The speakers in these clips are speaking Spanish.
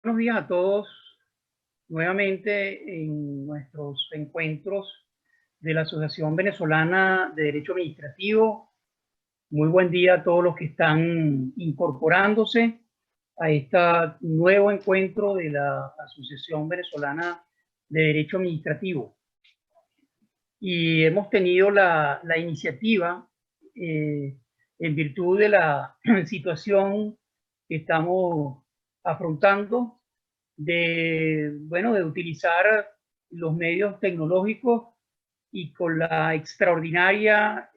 Buenos días a todos nuevamente en nuestros encuentros de la Asociación Venezolana de Derecho Administrativo. Muy buen día a todos los que están incorporándose a este nuevo encuentro de la Asociación Venezolana de Derecho Administrativo. Y hemos tenido la iniciativa, en virtud de la situación que estamos afrontando, de utilizar los medios tecnológicos y con la extraordinaria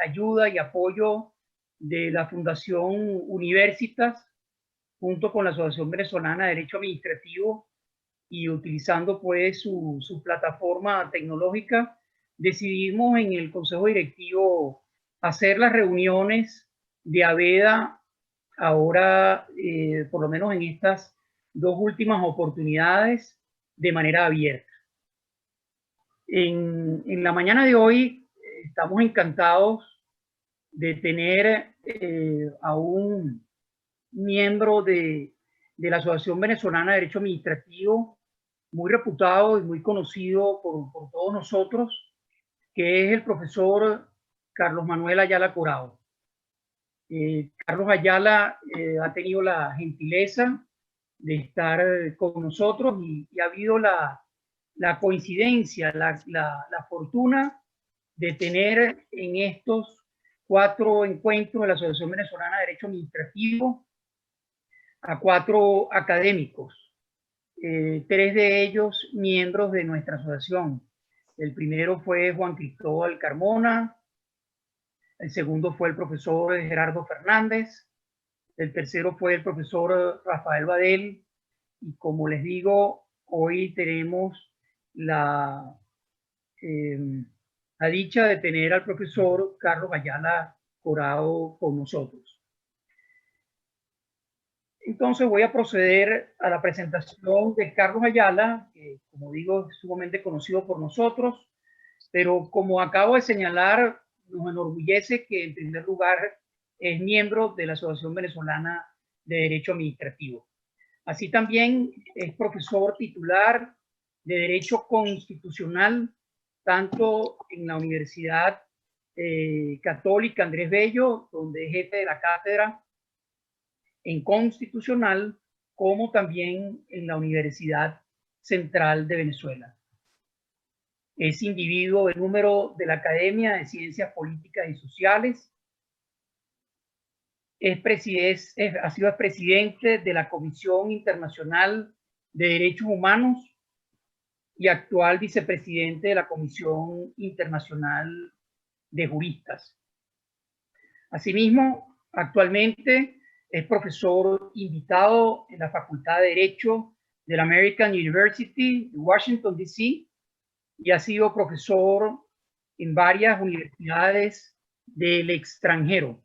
ayuda y apoyo de la Fundación Universitas, junto con la Asociación Venezolana de Derecho Administrativo, y utilizando pues su plataforma tecnológica, decidimos en el Consejo Directivo hacer las reuniones de AVEDA ahora, por lo menos en estas dos últimas oportunidades, de manera abierta. En la mañana de hoy estamos encantados de tener a un miembro de la Asociación Venezolana de Derecho Administrativo, muy reputado y muy conocido por todos nosotros, que es el profesor Carlos Manuel Ayala Corado. Carlos Ayala ha tenido la gentileza de estar con nosotros y ha habido la coincidencia, la fortuna de tener en estos 4 encuentros de la Asociación Venezolana de Derecho Administrativo a 4 académicos, 3 de ellos miembros de nuestra asociación. El primero fue Juan Cristóbal Carmona, el segundo fue el profesor Gerardo Fernández, el tercero fue el profesor Rafael Badel, y como les digo, hoy tenemos la dicha de tener al profesor Carlos Ayala Corado con nosotros. Entonces voy a proceder a la presentación de Carlos Ayala, que como digo es sumamente conocido por nosotros, pero como acabo de señalar, nos enorgullece que en primer lugar es miembro de la Asociación Venezolana de Derecho Administrativo. Así también es profesor titular de Derecho Constitucional, tanto en la Universidad Católica Andrés Bello, donde es jefe de la cátedra en Constitucional, como también en la Universidad Central de Venezuela. Es individuo de número de la Academia de Ciencias Políticas y Sociales. Ha sido presidente de la Comisión Internacional de Derechos Humanos y actual vicepresidente de la Comisión Internacional de Juristas. Asimismo, actualmente es profesor invitado en la Facultad de Derecho de la American University de Washington, D.C., y ha sido profesor en varias universidades del extranjero,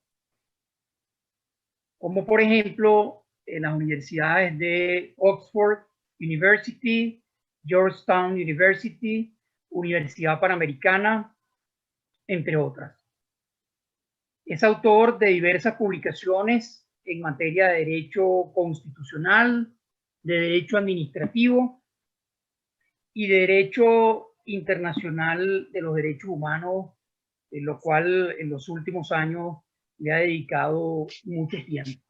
como por ejemplo en las universidades de Oxford University, Georgetown University, Universidad Panamericana, entre otras. Es autor de diversas publicaciones en materia de derecho constitucional, de derecho administrativo y de derecho internacional de los derechos humanos, en lo cual en los últimos años le ha dedicado mucho tiempo.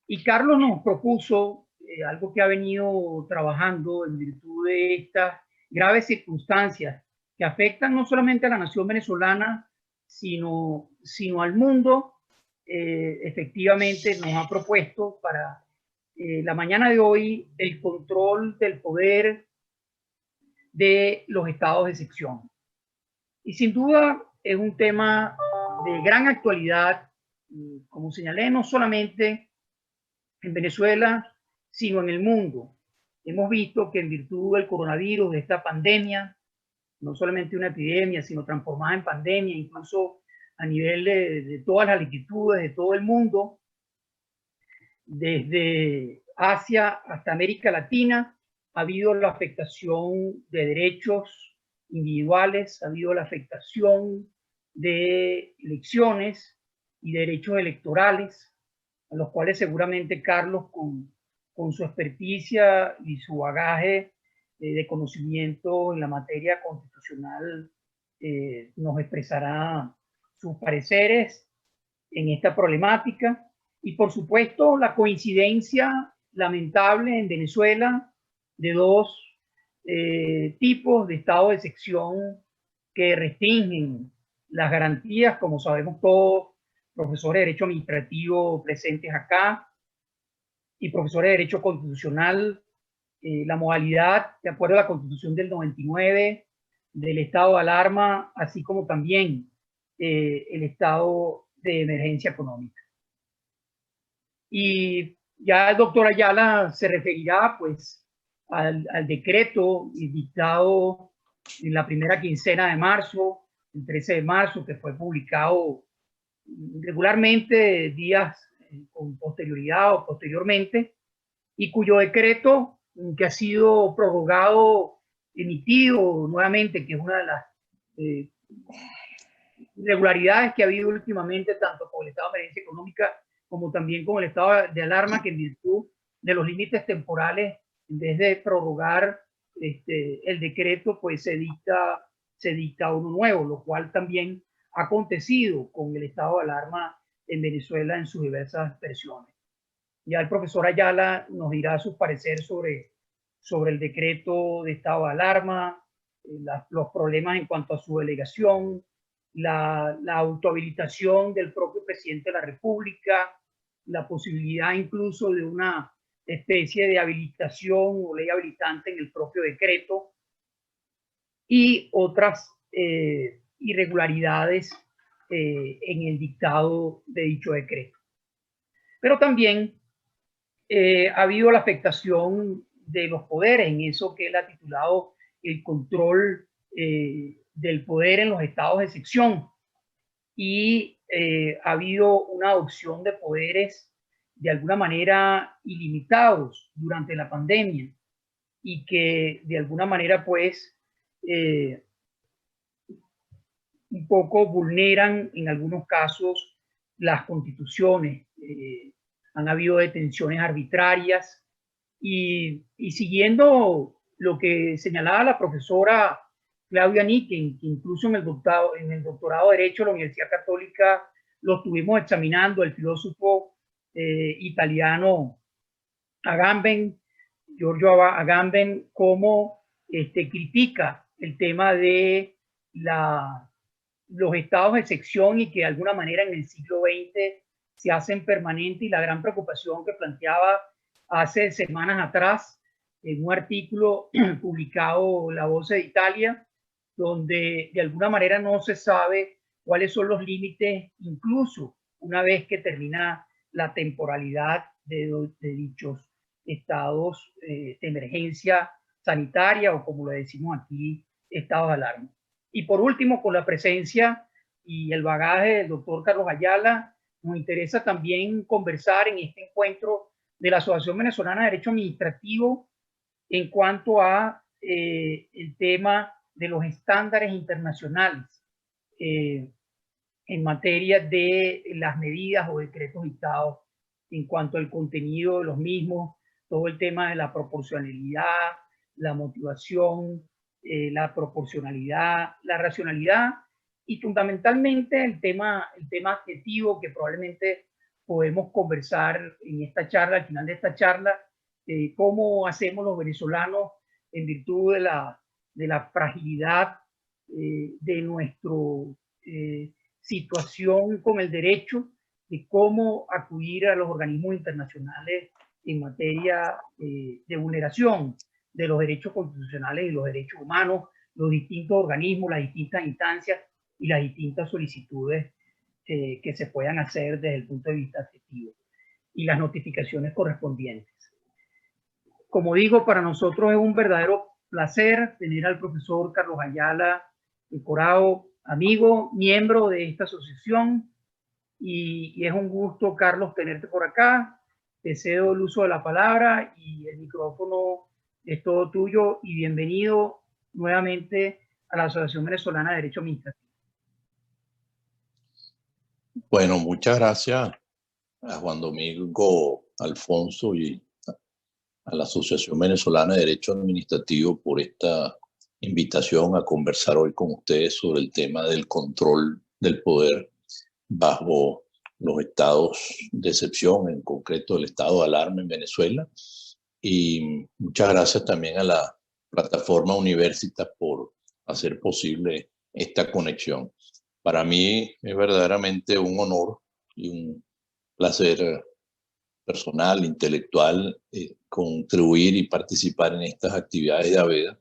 Y Carlos nos propuso algo que ha venido trabajando en virtud de estas graves circunstancias que afectan no solamente a la nación venezolana, sino al mundo. Efectivamente nos ha propuesto para la mañana de hoy el control del poder de los estados de excepción. Y sin duda es un tema de gran actualidad, como señalé, no solamente en Venezuela, sino en el mundo. Hemos visto que en virtud del coronavirus, de esta pandemia, no solamente una epidemia, sino transformada en pandemia, incluso a nivel de todas las latitudes, de todo el mundo, desde Asia hasta América Latina, ha habido la afectación de derechos individuales, ha habido la afectación de elecciones y derechos electorales, a los cuales seguramente Carlos, con con su experticia y su bagaje de conocimiento en la materia constitucional, nos expresará sus pareceres en esta problemática. Y por supuesto la coincidencia lamentable en Venezuela de dos tipos de estado de excepción que restringen las garantías, como sabemos todos, profesores de Derecho Administrativo presentes acá y profesores de Derecho Constitucional, la modalidad de acuerdo a la Constitución del 99 del estado de alarma, así como también el estado de emergencia económica. Y ya el doctor Ayala se referirá pues al decreto dictado en la primera quincena de marzo, el 13 de marzo, que fue publicado regularmente días con posterioridad o posteriormente, y cuyo decreto, que ha sido prorrogado, emitido nuevamente, que es una de las irregularidades que ha habido últimamente, tanto con el estado de emergencia económica como también con el estado de alarma, que en virtud de los límites temporales, en vez de prorrogar el decreto, pues se dicta uno nuevo, lo cual también ha acontecido con el estado de alarma en Venezuela en sus diversas versiones. Ya el profesor Ayala nos dirá su parecer sobre el decreto de estado de alarma, los problemas en cuanto a su delegación, la autohabilitación del propio presidente de la República, la posibilidad incluso de una especie de habilitación o ley habilitante en el propio decreto y otras irregularidades en el dictado de dicho decreto. Pero también ha habido la afectación de los poderes en eso que él ha titulado el control del poder en los estados de excepción, y ha habido una adopción de poderes de alguna manera ilimitados durante la pandemia y que de alguna manera pues un poco vulneran en algunos casos las constituciones. Han habido detenciones arbitrarias y siguiendo lo que señalaba la profesora Claudia Niken, que incluso en el doctorado de Derecho de la Universidad Católica lo estuvimos examinando, el filósofo italiano Agamben, Giorgio Agamben, cómo critica el tema de los estados de excepción y que de alguna manera en el siglo XX se hacen permanentes, y la gran preocupación que planteaba hace semanas atrás en un artículo publicado La Voce de Italia, donde de alguna manera no se sabe cuáles son los límites, incluso una vez que termina la temporalidad de dichos estados de emergencia sanitaria, o como lo decimos aquí, estados de alarma. Y por último, con la presencia y el bagaje del doctor Carlos Ayala, nos interesa también conversar en este encuentro de la Asociación Venezolana de Derecho Administrativo en cuanto a el tema de los estándares internacionales en materia de las medidas o decretos dictados en cuanto al contenido de los mismos, todo el tema de la proporcionalidad, la motivación, la proporcionalidad, la racionalidad y fundamentalmente el tema adjetivo que probablemente podemos conversar en esta charla, al final de esta charla, cómo hacemos los venezolanos en virtud de la fragilidad de nuestra situación con el derecho, de cómo acudir a los organismos internacionales en materia de vulneración de los derechos constitucionales y los derechos humanos, los distintos organismos, las distintas instancias y las distintas solicitudes que se puedan hacer desde el punto de vista adjetivo y las notificaciones correspondientes. Como digo, para nosotros es un verdadero placer tener al profesor Carlos Ayala Corao, amigo, miembro de esta asociación, y es un gusto, Carlos, tenerte por acá. Te cedo el uso de la palabra y el micrófono es todo tuyo, y bienvenido nuevamente a la Asociación Venezolana de Derecho Administrativo. Bueno, muchas gracias a Juan Domingo Alfonso y a la Asociación Venezolana de Derecho Administrativo por esta invitación a conversar hoy con ustedes sobre el tema del control del poder bajo los estados de excepción, en concreto el estado de alarma en Venezuela. Y muchas gracias también a la plataforma Universitas por hacer posible esta conexión. Para mí es verdaderamente un honor y un placer personal, intelectual, contribuir y participar en estas actividades de AVEDA,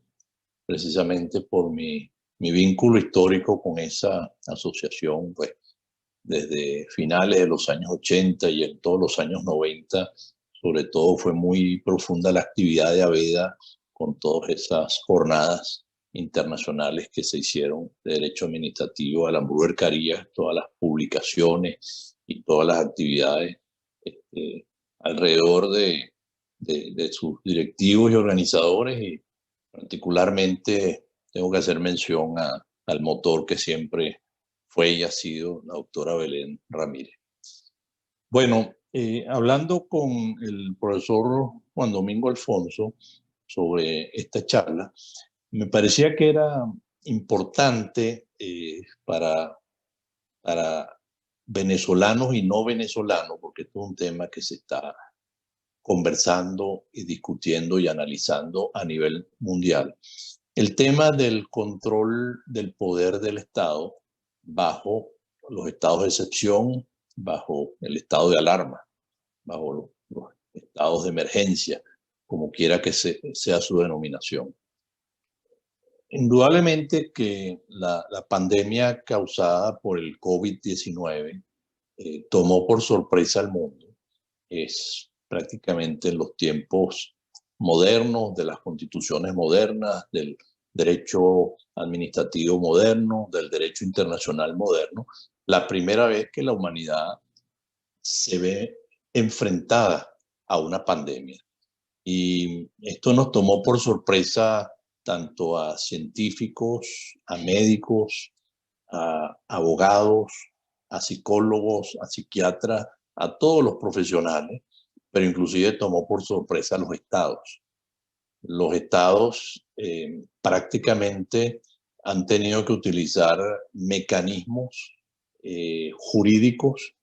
precisamente por mi vínculo histórico con esa asociación, pues, desde finales de los años 80 y en todos los años 90, sobre todo fue muy profunda la actividad de AVEDA con todas esas jornadas internacionales que se hicieron de derecho administrativo, Alambrú Carías, todas las publicaciones y todas las actividades alrededor de sus directivos y organizadores, y particularmente tengo que hacer mención al motor que siempre fue y ha sido la doctora Belén Ramírez. Bueno, hablando con el profesor Juan Domingo Alfonso sobre esta charla, me parecía que era importante para venezolanos y no venezolanos, porque esto es un tema que se está conversando y discutiendo y analizando a nivel mundial. El tema del control del poder del Estado bajo los estados de excepción, bajo el estado de alarma, bajo los estados de emergencia, como quiera que sea su denominación. Indudablemente que la pandemia causada por el COVID-19 tomó por sorpresa al mundo. Es prácticamente en los tiempos modernos, de las constituciones modernas, del derecho administrativo moderno, del derecho internacional moderno, la primera vez que la humanidad se ve enfrentada a una pandemia. Y esto nos tomó por sorpresa tanto a científicos, a médicos, a abogados, a psicólogos, a psiquiatras, a todos los profesionales, pero inclusive tomó por sorpresa a los estados. Los estados prácticamente han tenido que utilizar mecanismos jurídicos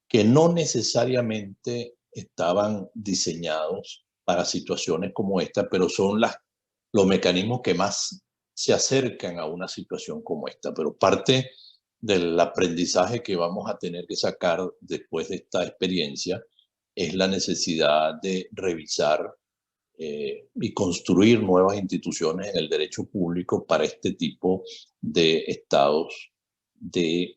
que no necesariamente estaban diseñados para situaciones como esta, pero son los mecanismos que más se acercan a una situación como esta. Pero parte del aprendizaje que vamos a tener que sacar después de esta experiencia es la necesidad de revisar y construir nuevas instituciones en el derecho público para este tipo de estados de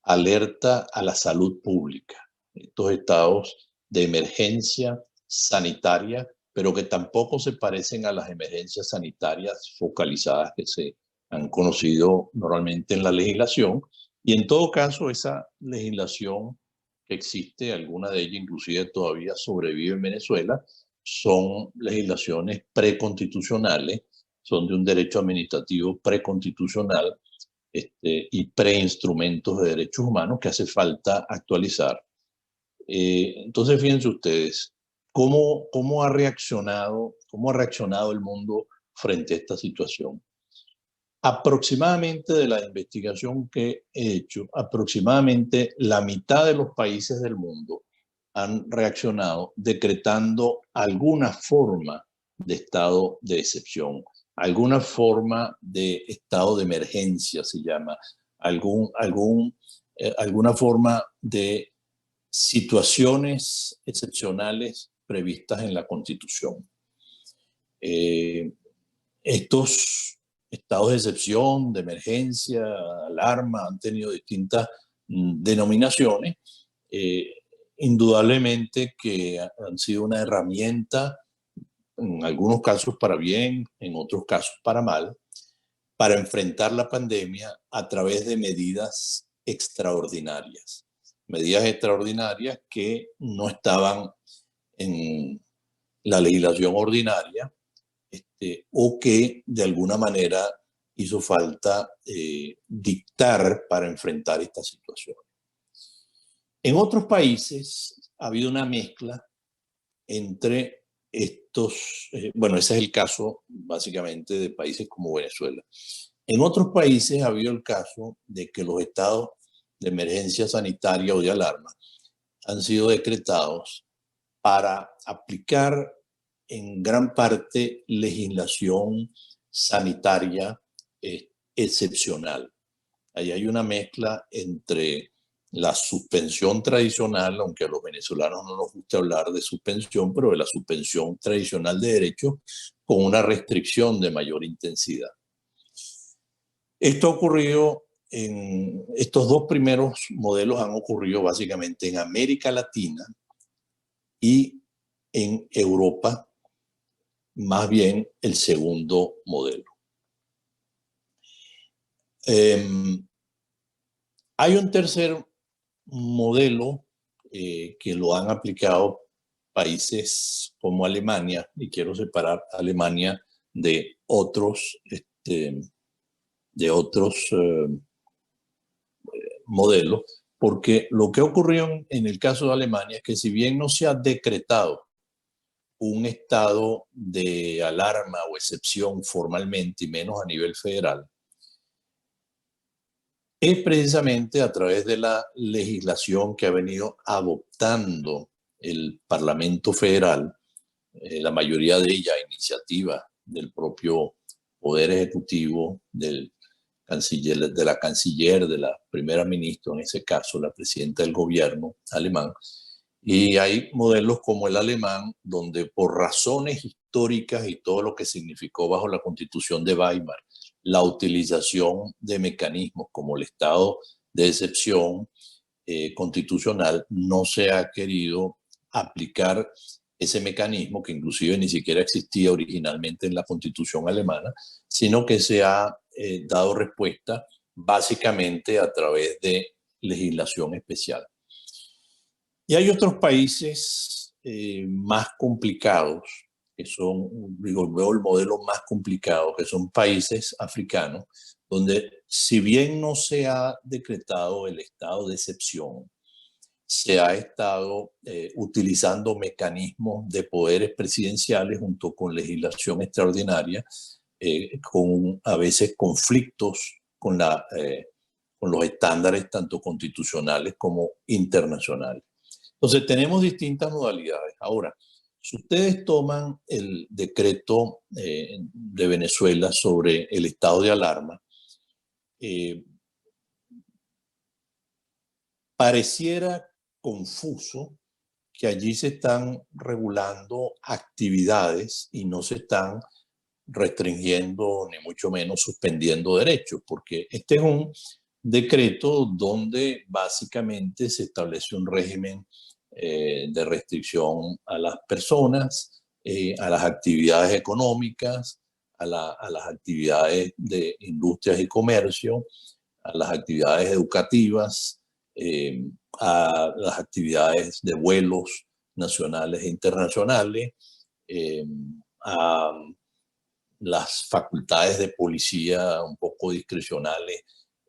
alerta a la salud pública. Estos estados de emergencia sanitaria, pero que tampoco se parecen a las emergencias sanitarias focalizadas que se han conocido normalmente en la legislación. Y en todo caso, esa legislación que existe, alguna de ellas inclusive todavía sobrevive en Venezuela, son legislaciones preconstitucionales, son de un derecho administrativo preconstitucional y preinstrumentos de derechos humanos que hace falta actualizar. Entonces, fíjense ustedes, ¿cómo ha reaccionado el mundo frente a esta situación? Aproximadamente de la investigación que he hecho, aproximadamente la mitad de los países del mundo han reaccionado decretando alguna forma de estado de excepción, alguna forma de estado de emergencia se llama, alguna forma de situaciones excepcionales previstas en la Constitución. Estos estados de excepción, de emergencia, alarma, han tenido distintas denominaciones. Indudablemente que han sido una herramienta, en algunos casos para bien, en otros casos para mal, para enfrentar la pandemia a través de medidas extraordinarias. Medidas extraordinarias que no estaban en la legislación ordinaria, o que de alguna manera hizo falta dictar para enfrentar esta situación. En otros países ha habido una mezcla entre estos, bueno, ese es el caso básicamente de países como Venezuela. En otros países ha habido el caso de que los estados de emergencia sanitaria o de alarma han sido decretados para aplicar en gran parte legislación sanitaria excepcional. Ahí hay una mezcla entre la suspensión tradicional, aunque a los venezolanos no nos gusta hablar de suspensión, pero de la suspensión tradicional de derechos con una restricción de mayor intensidad. Esto ha ocurrido estos dos primeros modelos han ocurrido básicamente en América Latina y en Europa, más bien el segundo modelo. Hay un tercer modelo que lo han aplicado países como Alemania, y quiero separar a Alemania de otros modelos, porque lo que ocurrió en el caso de Alemania es que si bien no se ha decretado un estado de alarma o excepción formalmente y menos a nivel federal, es precisamente a través de la legislación que ha venido adoptando el Parlamento Federal, la mayoría de ella a iniciativa del propio Poder Ejecutivo, del canciller, de la canciller, de la primera ministra, en ese caso la presidenta del gobierno alemán. Y hay modelos como el alemán, donde por razones históricas y todo lo que significó bajo la Constitución de Weimar, la utilización de mecanismos como el estado de excepción constitucional, no se ha querido aplicar ese mecanismo que inclusive ni siquiera existía originalmente en la Constitución alemana, sino que se ha dado respuesta básicamente a través de legislación especial. Y hay otros países más complicados, que son, digo, veo el modelo más complicado, que son países africanos, donde si bien no se ha decretado el estado de excepción, se ha estado utilizando mecanismos de poderes presidenciales junto con legislación extraordinaria, con a veces conflictos con los estándares tanto constitucionales como internacionales. Entonces, tenemos distintas modalidades. Ahora, si ustedes toman el decreto de Venezuela sobre el estado de alarma, pareciera confuso que allí se están regulando actividades y no se están restringiendo ni mucho menos suspendiendo derechos, porque este es un decreto donde básicamente se establece un régimen de restricción a las personas, a las actividades económicas, a las actividades de industrias y comercio, a las actividades educativas, a las actividades de vuelos nacionales e internacionales, a las facultades de policía un poco discrecionales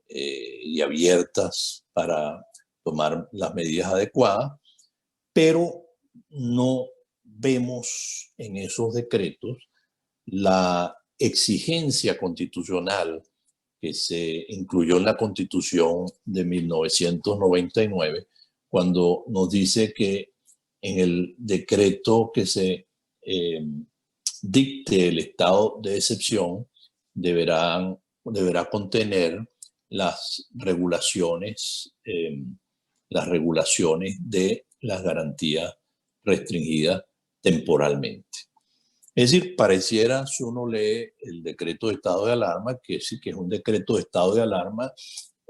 y abiertas para tomar las medidas adecuadas, pero no vemos en esos decretos la exigencia constitucional que se incluyó en la Constitución de 1999, cuando nos dice que en el decreto que se dicte el estado de excepción deberá contener las regulaciones de las garantías restringidas temporalmente. Es decir, pareciera, si uno lee el decreto de estado de alarma, que sí que es un decreto de estado de alarma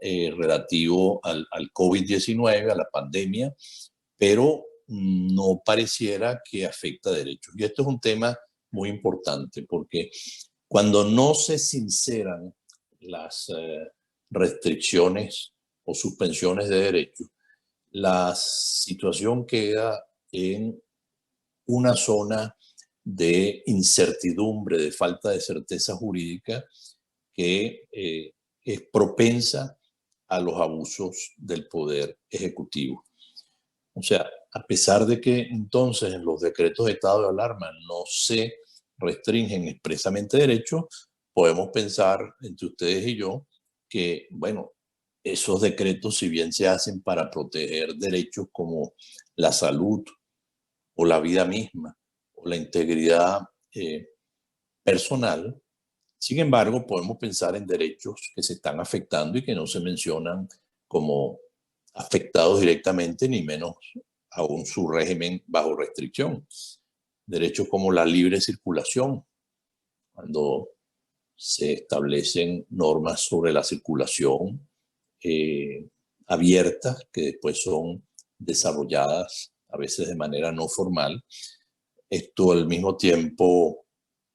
relativo al COVID-19, a la pandemia, pero no pareciera que afecta derechos. Y esto es un tema muy importante, porque cuando no se sinceran las restricciones o suspensiones de derechos, la situación queda en una zona de incertidumbre, de falta de certeza jurídica que es propensa a los abusos del poder ejecutivo. O sea, a pesar de que entonces en los decretos de estado de alarma no se restringen expresamente derechos, podemos pensar entre ustedes y yo que, bueno, esos decretos, si bien se hacen para proteger derechos como la salud o la vida misma o la integridad personal, sin embargo, podemos pensar en derechos que se están afectando y que no se mencionan como afectados directamente, ni menos aún su régimen bajo restricción. Derechos como la libre circulación, cuando se establecen normas sobre la circulación abiertas que después son desarrolladas a veces de manera no formal. Esto al mismo tiempo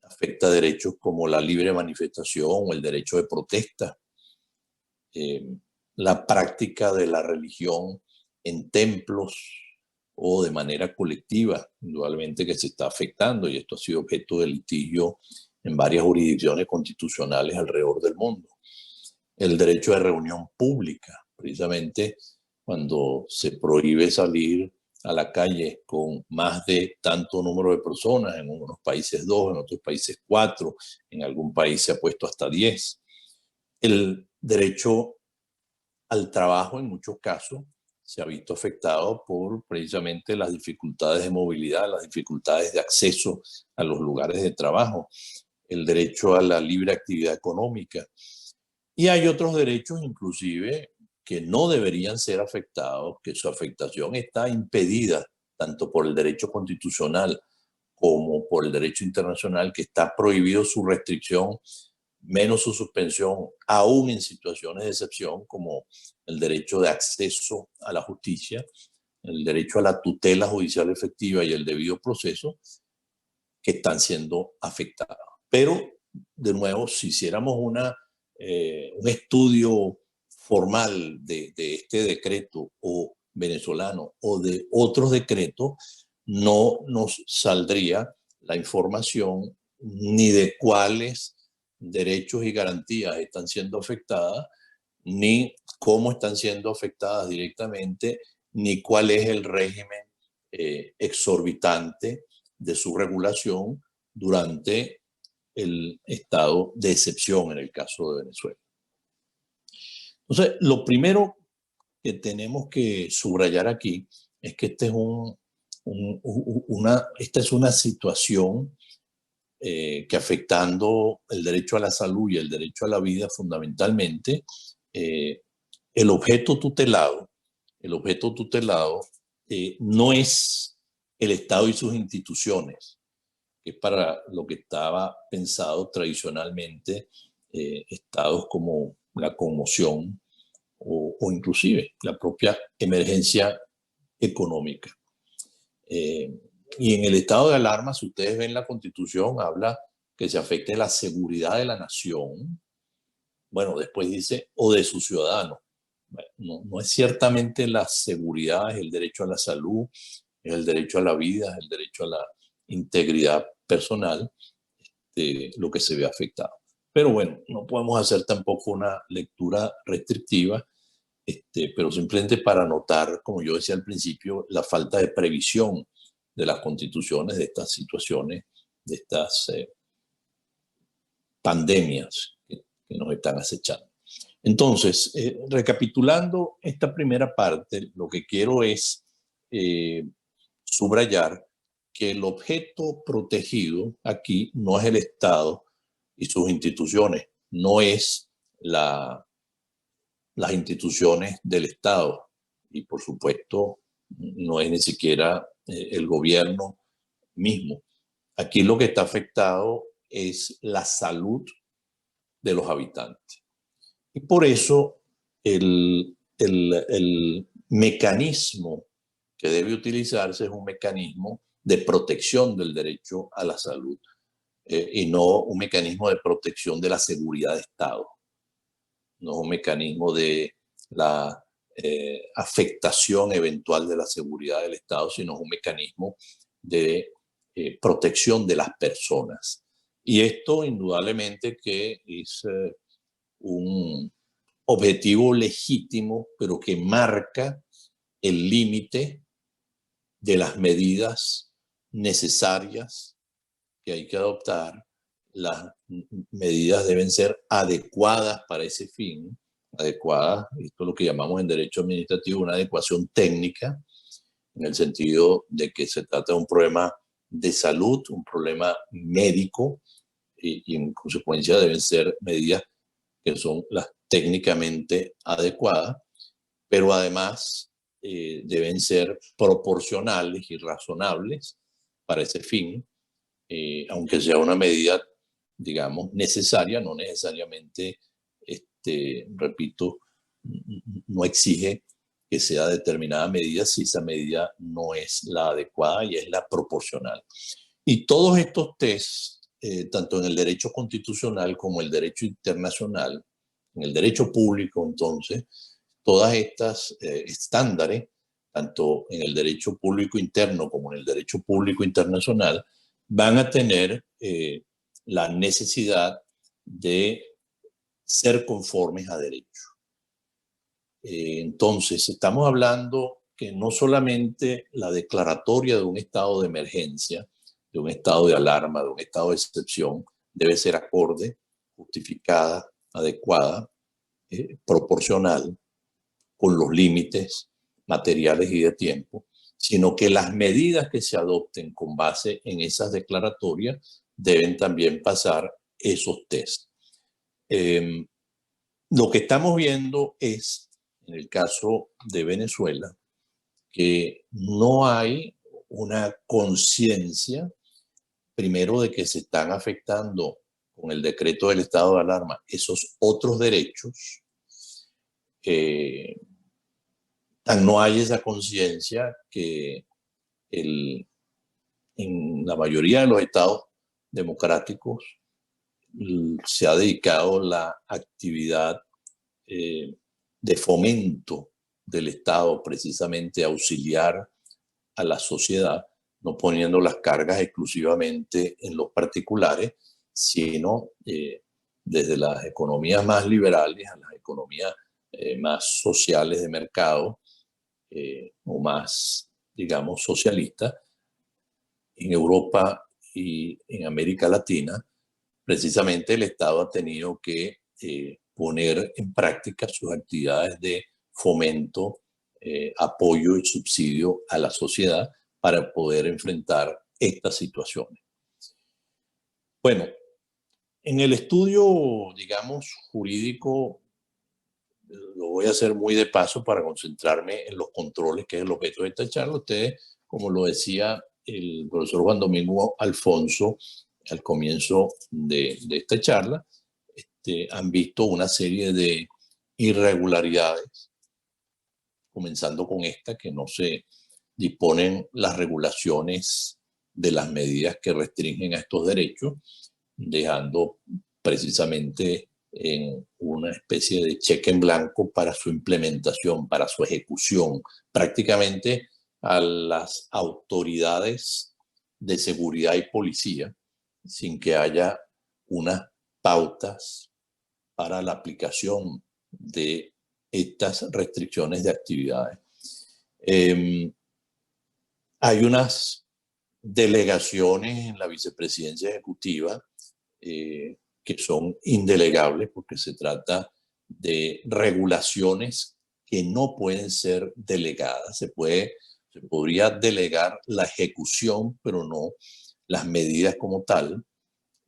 afecta derechos como la libre manifestación o el derecho de protesta, la práctica de la religión en templos o de manera colectiva, indudablemente que se está afectando, y esto ha sido objeto de litigio en varias jurisdicciones constitucionales alrededor del mundo. El derecho de reunión pública, precisamente cuando se prohíbe salir a la calle con más de tanto número de personas, en unos países 2, en otros países 4, en algún país se ha puesto hasta 10. El derecho al trabajo en muchos casos se ha visto afectado por precisamente las dificultades de movilidad, las dificultades de acceso a los lugares de trabajo, el derecho a la libre actividad económica. Y hay otros derechos inclusive que no deberían ser afectados, que su afectación está impedida tanto por el derecho constitucional como por el derecho internacional, que está prohibido su restricción, menos su suspensión, aún en situaciones de excepción, como el derecho de acceso a la justicia, el derecho a la tutela judicial efectiva y el debido proceso, que están siendo afectados. Pero, de nuevo, si hiciéramos un estudio formal de este decreto o venezolano o de otros decretos, no nos saldría la información ni de cuáles derechos y garantías están siendo afectadas, ni cómo están siendo afectadas directamente, ni cuál es el régimen exorbitante de su regulación durante el estado de excepción en el caso de Venezuela. Entonces, lo primero que tenemos que subrayar aquí es que esta es una situación que, afectando el derecho a la salud y el derecho a la vida fundamentalmente, el objeto tutelado no es el Estado y sus instituciones, que es para lo que estaba pensado tradicionalmente estados como la conmoción o inclusive la propia emergencia económica. Y en el estado de alarma, si ustedes ven la Constitución, habla que se afecte la seguridad de la nación. Bueno, después dice, o de sus ciudadanos. Bueno, no es ciertamente la seguridad, es el derecho a la salud, es el derecho a la vida, es el derecho a la integridad personal, lo que se ve afectado. Pero bueno, no podemos hacer tampoco una lectura restrictiva, pero simplemente para notar, como yo decía al principio, la falta de previsión de las constituciones de estas situaciones, de estas pandemias que nos están acechando. Entonces, recapitulando esta primera parte, lo que quiero es subrayar que el objeto protegido aquí no es el Estado y sus instituciones, no es las instituciones del Estado y, por supuesto, no es ni siquiera el gobierno mismo. Aquí lo que está afectado es la salud de los habitantes. Y por eso el mecanismo que debe utilizarse es un mecanismo de protección del derecho a la salud y no un mecanismo de protección de la seguridad de Estado, no un mecanismo de la afectación eventual de la seguridad del Estado, sino un mecanismo de protección de las personas. Y esto indudablemente que es un objetivo legítimo, pero que marca el límite de las medidas necesarias que hay que adoptar. Las medidas deben ser adecuadas para ese fin, adecuadas, esto es lo que llamamos en derecho administrativo una adecuación técnica, en el sentido de que se trata de un problema de salud, un problema médico, y en consecuencia deben ser medidas que son las técnicamente adecuadas, pero además deben ser proporcionales y razonables para ese fin, aunque sea una medida, digamos, necesaria, no necesariamente, repito, no exige que sea determinada medida si esa medida no es la adecuada y es la proporcional. Y todos estos tests, tanto en el derecho constitucional como en el derecho internacional, en el derecho público, entonces, todas estas estándares, tanto en el derecho público interno como en el derecho público internacional, van a tener la necesidad de ser conformes a derecho. Entonces, estamos hablando que no solamente la declaratoria de un estado de emergencia, de un estado de alarma, de un estado de excepción, debe ser acorde, justificada, adecuada, proporcional, con los límites materiales y de tiempo, sino que las medidas que se adopten con base en esas declaratorias deben también pasar esos tests. Lo que estamos viendo es, en el caso de Venezuela, que no hay una conciencia, primero, de que se están afectando con el decreto del estado de alarma esos otros derechos. No hay esa conciencia que en la mayoría de los estados democráticos se ha dedicado la actividad de fomento del Estado precisamente a auxiliar a la sociedad, no poniendo las cargas exclusivamente en los particulares, sino desde las economías más liberales a las economías más sociales de mercado, o más, digamos, socialistas. En Europa y en América Latina, precisamente el Estado ha tenido que poner en práctica sus actividades de fomento, apoyo y subsidio a la sociedad para poder enfrentar estas situaciones. Bueno, en el estudio, digamos, jurídico, lo voy a hacer muy de paso para concentrarme en los controles, que es el objeto de esta charla. Ustedes, como lo decía el profesor Juan Domingo Alfonso al comienzo de esta charla, han visto una serie de irregularidades, comenzando con esta, que no se disponen las regulaciones de las medidas que restringen a estos derechos, dejando precisamente en una especie de cheque en blanco para su implementación, para su ejecución, prácticamente a las autoridades de seguridad y policía, sin que haya unas pautas para la aplicación de estas restricciones de actividades. Hay unas delegaciones en la vicepresidencia ejecutiva que son indelegables, porque se trata de regulaciones que no pueden ser delegadas. Se podría delegar la ejecución, pero no las medidas como tal.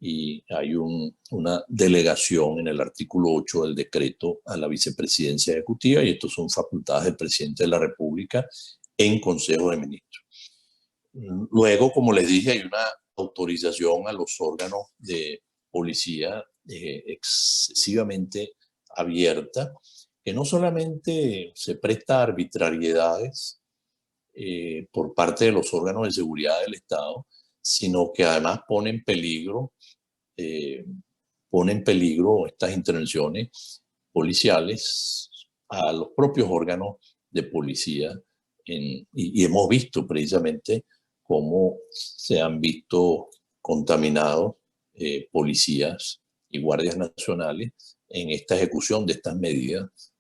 Y hay una delegación en el artículo 8 del decreto a la vicepresidencia ejecutiva, y estos son facultades del presidente de la República en Consejo de Ministros. Luego, como les dije, hay una autorización a los órganos de policía excesivamente abierta, que no solamente se presta a arbitrariedades por parte de los órganos de seguridad del Estado, sino que además pone en peligro estas intervenciones policiales a los propios órganos de policía. Y hemos visto precisamente cómo se han visto contaminados policías y guardias nacionales en esta ejecución de estas medidas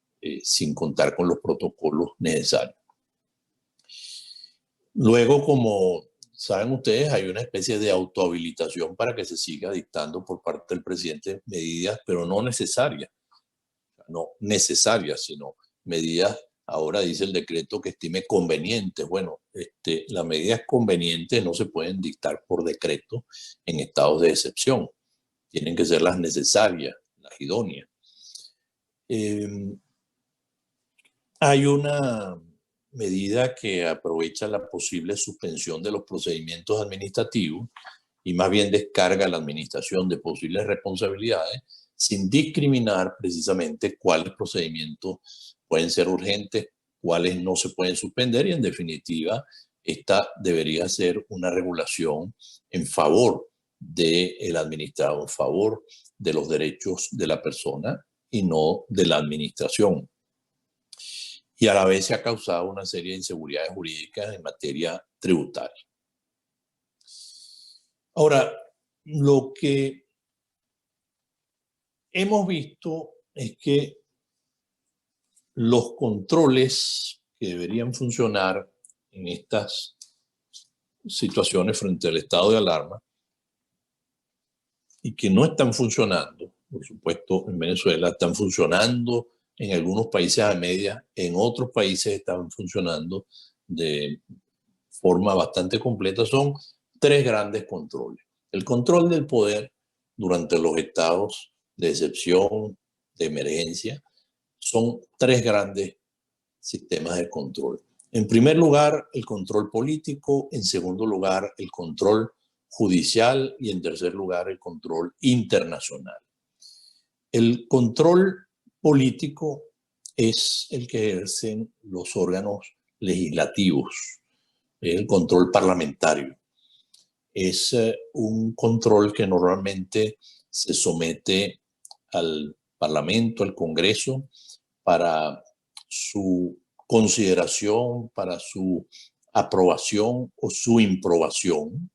sin contar con los protocolos necesarios. Luego, como saben ustedes, hay una especie de autohabilitación para que se siga dictando por parte del presidente medidas, pero no necesarias, sino medidas, ahora dice el decreto, que estime convenientes. Bueno, las medidas convenientes no se pueden dictar por decreto en estados de excepción, tienen que ser las necesarias, las idóneas. Hay una medida que aprovecha la posible suspensión de los procedimientos administrativos y más bien descarga la administración de posibles responsabilidades sin discriminar precisamente cuáles procedimientos pueden ser urgentes, cuáles no se pueden suspender y en definitiva esta debería ser una regulación en favor del administrado, en favor de los derechos de la persona y no de la administración. Y a la vez se ha causado una serie de inseguridades jurídicas en materia tributaria. Ahora, lo que hemos visto es que los controles que deberían funcionar en estas situaciones frente al estado de alarma y que no están funcionando, por supuesto en Venezuela están funcionando en algunos países a media, en otros países están funcionando de forma bastante completa, son tres grandes controles. El control del poder durante los estados de excepción, de emergencia, son tres grandes sistemas de control. En primer lugar, el control político, en segundo lugar, el control judicial y en tercer lugar, el control internacional. El control político es el que ejercen los órganos legislativos, el control parlamentario. Es un control que normalmente se somete al Parlamento, al Congreso, para su consideración, para su aprobación o su improbación.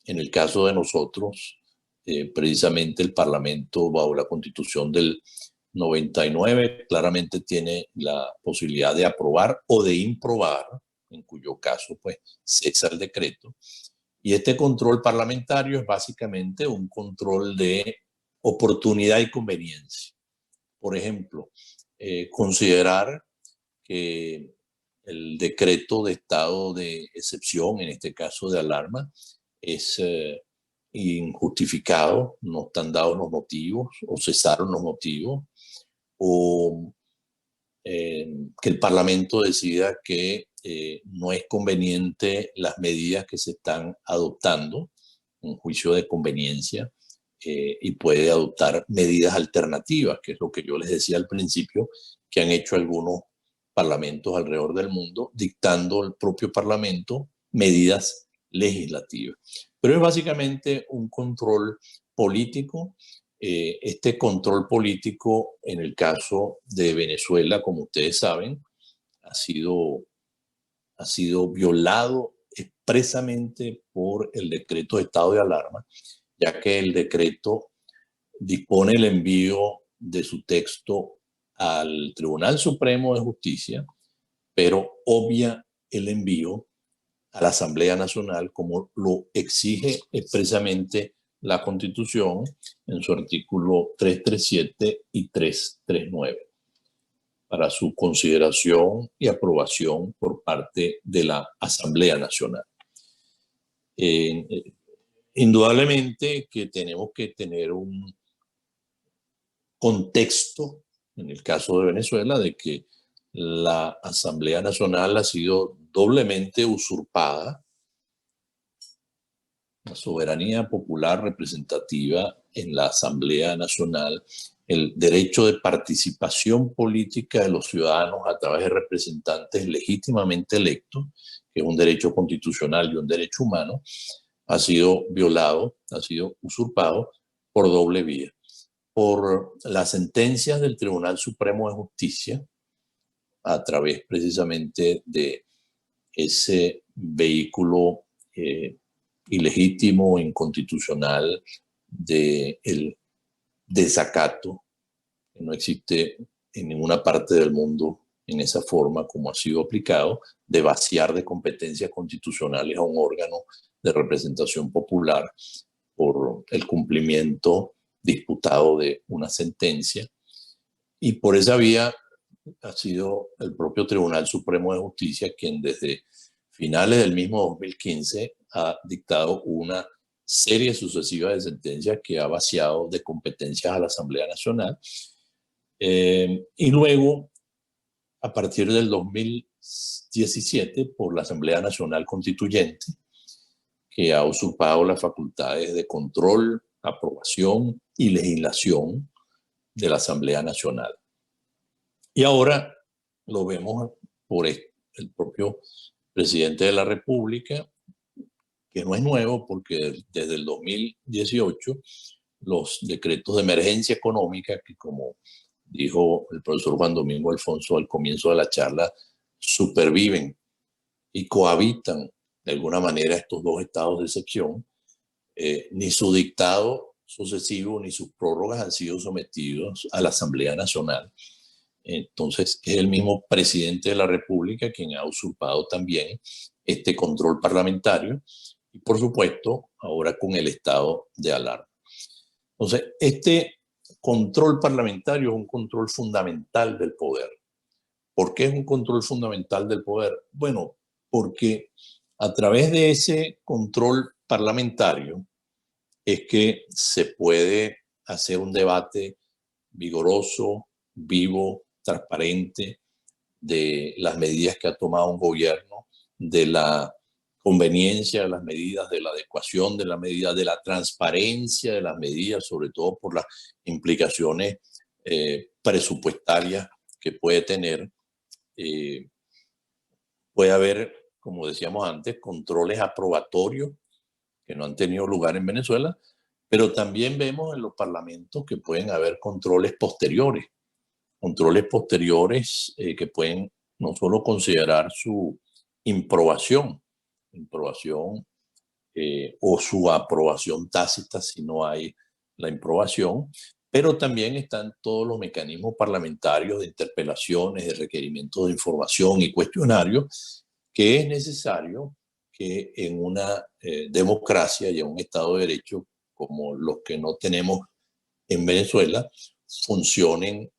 En el caso de nosotros, precisamente el Parlamento, bajo la Constitución del 99, claramente tiene la posibilidad de aprobar o de improbar, en cuyo caso pues cesa el decreto. Y este control parlamentario es básicamente un control de oportunidad y conveniencia. Por ejemplo, considerar que el decreto de estado de excepción, en este caso de alarma, es injustificado, no están dados los motivos o cesaron los motivos, o que el Parlamento decida que no es conveniente las medidas que se están adoptando, un juicio de conveniencia, y puede adoptar medidas alternativas, que es lo que yo les decía al principio, que han hecho algunos parlamentos alrededor del mundo, dictando el propio Parlamento medidas legislativas. Pero es básicamente un control político. Este control político, en el caso de Venezuela, como ustedes saben, ha sido violado expresamente por el decreto de estado de alarma, ya que el decreto dispone el envío de su texto al Tribunal Supremo de Justicia, pero obvia el envío a la Asamblea Nacional, como lo exige expresamente la Constitución en su artículo 337 y 339, para su consideración y aprobación por parte de la Asamblea Nacional. Indudablemente que tenemos que tener un contexto, en el caso de Venezuela, de que la Asamblea Nacional ha sido doblemente usurpada, la soberanía popular representativa en la Asamblea Nacional, el derecho de participación política de los ciudadanos a través de representantes legítimamente electos, que es un derecho constitucional y un derecho humano, ha sido violado, ha sido usurpado por doble vía. Por las sentencias del Tribunal Supremo de Justicia, a través precisamente de ese vehículo ilegítimo, inconstitucional del desacato, que no existe en ninguna parte del mundo en esa forma como ha sido aplicado, de vaciar de competencias constitucionales a un órgano de representación popular por el cumplimiento disputado de una sentencia. Y por esa vía ha sido el propio Tribunal Supremo de Justicia quien desde finales del mismo 2015 ha dictado una serie sucesiva de sentencias que ha vaciado de competencias a la Asamblea Nacional. Y luego, a partir del 2017, por la Asamblea Nacional Constituyente, que ha usurpado las facultades de control, aprobación y legislación de la Asamblea Nacional. Y ahora lo vemos por el propio presidente de la República, que no es nuevo porque desde el 2018 los decretos de emergencia económica, que como dijo el profesor Juan Domingo Alfonso al comienzo de la charla, superviven y cohabitan de alguna manera estos dos estados de excepción, ni su dictado sucesivo ni sus prórrogas han sido sometidos a la Asamblea Nacional. Entonces es el mismo presidente de la República quien ha usurpado también este control parlamentario y por supuesto ahora con el estado de alarma. Entonces este control parlamentario es un control fundamental del poder. ¿Por qué es un control fundamental del poder? Bueno, porque a través de ese control parlamentario es que se puede hacer un debate vigoroso, vivo, transparente de las medidas que ha tomado un gobierno, de la conveniencia de las medidas, de la adecuación de las medidas, de la transparencia de las medidas, sobre todo por las implicaciones presupuestarias que puede tener. Puede haber, como decíamos antes, controles aprobatorios que no han tenido lugar en Venezuela, pero también vemos en los parlamentos que pueden haber controles posteriores que pueden no solo considerar su improbación o su aprobación tácita si no hay la improbación, pero también están todos los mecanismos parlamentarios de interpelaciones, de requerimientos de información y cuestionarios que es necesario que en una democracia y en un Estado de Derecho como los que no tenemos en Venezuela funcionen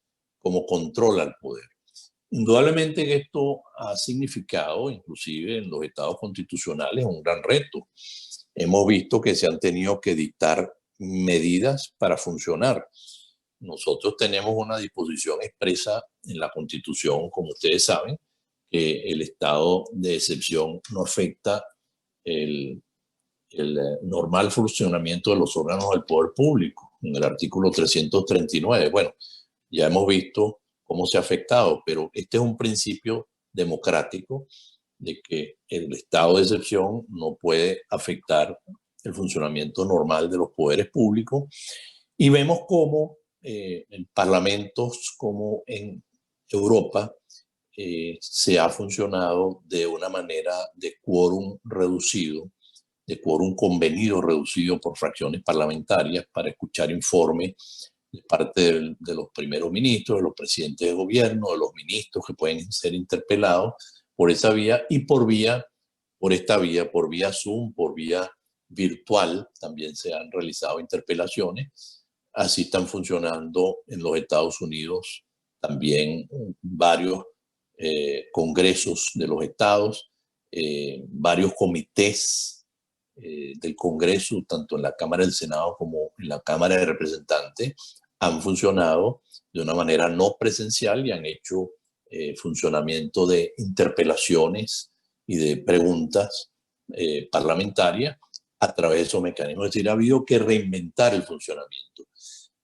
como control al poder. Indudablemente que esto ha significado, inclusive en los estados constitucionales, un gran reto. Hemos visto que se han tenido que dictar medidas para funcionar. Nosotros tenemos una disposición expresa en la Constitución, como ustedes saben, que el estado de excepción no afecta el normal funcionamiento de los órganos del poder público, en el artículo 339. Bueno, ya hemos visto cómo se ha afectado, pero este es un principio democrático de que el estado de excepción no puede afectar el funcionamiento normal de los poderes públicos. Y vemos cómo en parlamentos como en Europa se ha funcionado de una manera de quórum reducido, de quórum convenido reducido por fracciones parlamentarias para escuchar informes de parte de los primeros ministros, de los presidentes de gobierno, de los ministros que pueden ser interpelados por esa vía y por vía Zoom, por vía virtual, también se han realizado interpelaciones. Así están funcionando en los Estados Unidos también varios congresos de los estados, varios comités del Congreso, tanto en la Cámara del Senado como en la Cámara de Representantes, han funcionado de una manera no presencial y han hecho funcionamiento de interpelaciones y de preguntas parlamentarias a través de esos mecanismos. Es decir, ha habido que reinventar el funcionamiento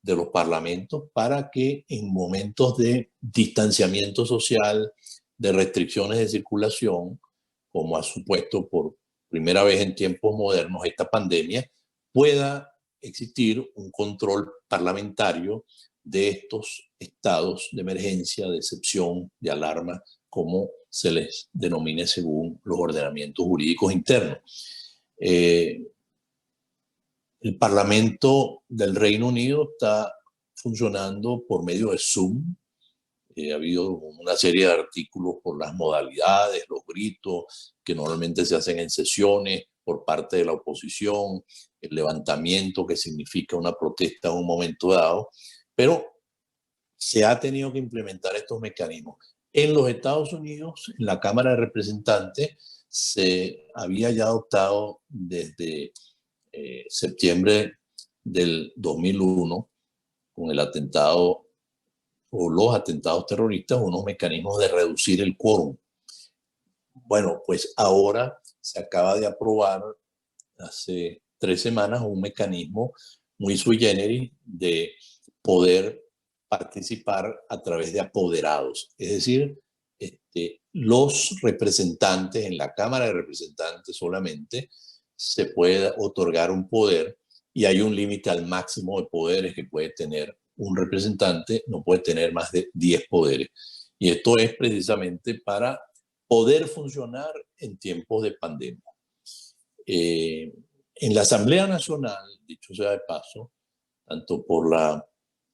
de los parlamentos para que en momentos de distanciamiento social, de restricciones de circulación, como ha supuesto por primera vez en tiempos modernos esta pandemia, pueda existir un control parlamentario de estos estados de emergencia, de excepción, de alarma, como se les denomine según los ordenamientos jurídicos internos. El Parlamento del Reino Unido está funcionando por medio de Zoom. Ha habido una serie de artículos por las modalidades, los gritos que normalmente se hacen en sesiones por parte de la oposición, el levantamiento que significa una protesta en un momento dado, pero se ha tenido que implementar estos mecanismos. En los Estados Unidos, en la Cámara de Representantes, se había ya adoptado desde septiembre del 2001, con el atentado o los atentados terroristas, unos mecanismos de reducir el quórum. Bueno, pues ahora se acaba de aprobar hace 3 semanas un mecanismo muy sui generis de poder participar a través de apoderados. Es decir, los representantes en la Cámara de Representantes solamente se puede otorgar un poder y hay un límite al máximo de poderes que puede tener un representante, no puede tener más de 10 poderes. Y esto es precisamente para poder funcionar en tiempos de pandemia. En la Asamblea Nacional, dicho sea de paso, tanto por la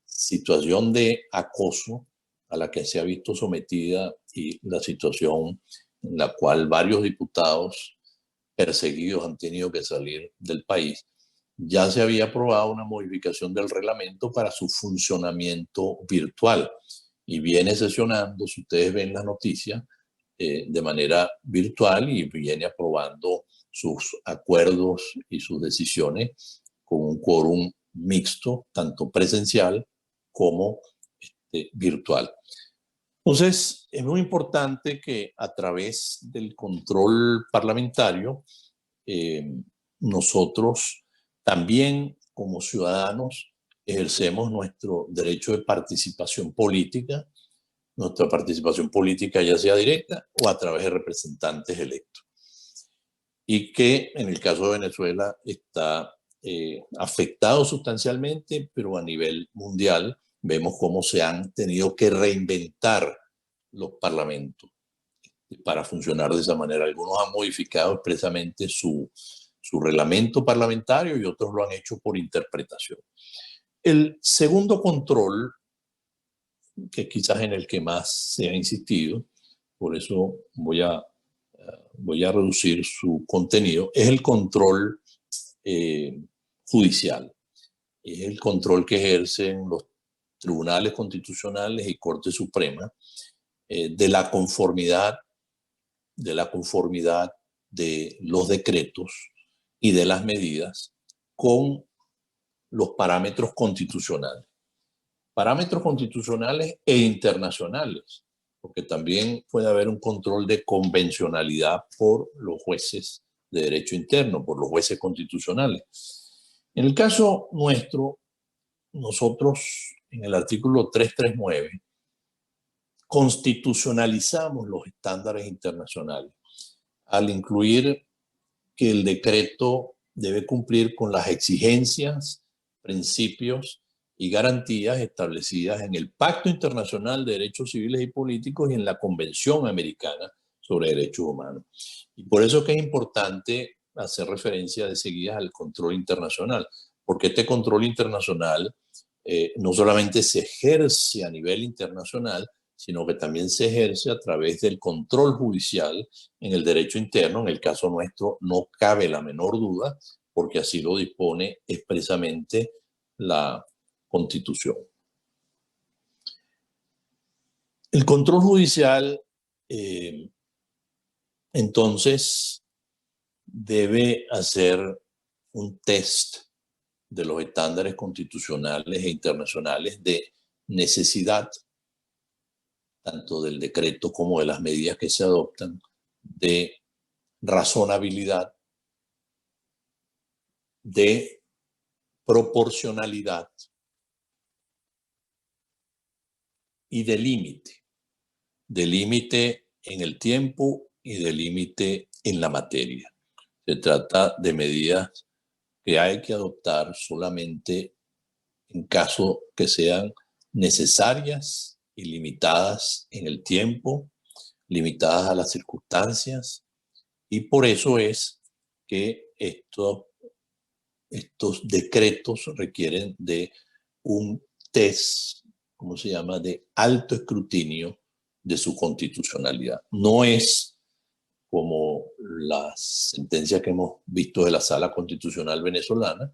situación de acoso a la que se ha visto sometida y la situación en la cual varios diputados perseguidos han tenido que salir del país, ya se había aprobado una modificación del reglamento para su funcionamiento virtual y viene sesionando, si ustedes ven las noticias, de manera virtual y viene aprobando sus acuerdos y sus decisiones con un quórum mixto, tanto presencial como virtual. Entonces, es muy importante que a través del control parlamentario, nosotros también como ciudadanos ejercemos nuestro derecho de participación política, nuestra participación política ya sea directa o a través de representantes electos. Y que en el caso de Venezuela está afectado sustancialmente, pero a nivel mundial vemos cómo se han tenido que reinventar los parlamentos para funcionar de esa manera. Algunos han modificado expresamente su reglamento parlamentario y otros lo han hecho por interpretación. El segundo control, que quizás en el que más se ha insistido, por eso voy a reducir su contenido, es el control judicial. Es el control que ejercen los tribunales constitucionales y Corte Suprema de la conformidad de los decretos y de las medidas con los parámetros constitucionales. Parámetros constitucionales e internacionales, porque también puede haber un control de convencionalidad por los jueces de derecho interno, por los jueces constitucionales. En el caso nuestro, nosotros en el artículo 339 constitucionalizamos los estándares internacionales al incluir que el decreto debe cumplir con las exigencias, principios y garantías establecidas en el Pacto Internacional de Derechos Civiles y Políticos y en la Convención Americana sobre Derechos Humanos. Y por eso es que es importante hacer referencia de seguida al control internacional, porque este control internacional no solamente se ejerce a nivel internacional, sino que también se ejerce a través del control judicial en el derecho interno. En el caso nuestro no cabe la menor duda, porque así lo dispone expresamente la Constitución. El control judicial, entonces, debe hacer un test de los estándares constitucionales e internacionales de necesidad, tanto del decreto como de las medidas que se adoptan, de razonabilidad, de proporcionalidad y de límite en el tiempo y de límite en la materia. Se trata de medidas que hay que adoptar solamente en caso que sean necesarias y limitadas en el tiempo, limitadas a las circunstancias, y por eso es que estos decretos requieren de un test ¿cómo se llama?, de alto escrutinio de su constitucionalidad. No es como las sentencias que hemos visto de la Sala Constitucional venezolana,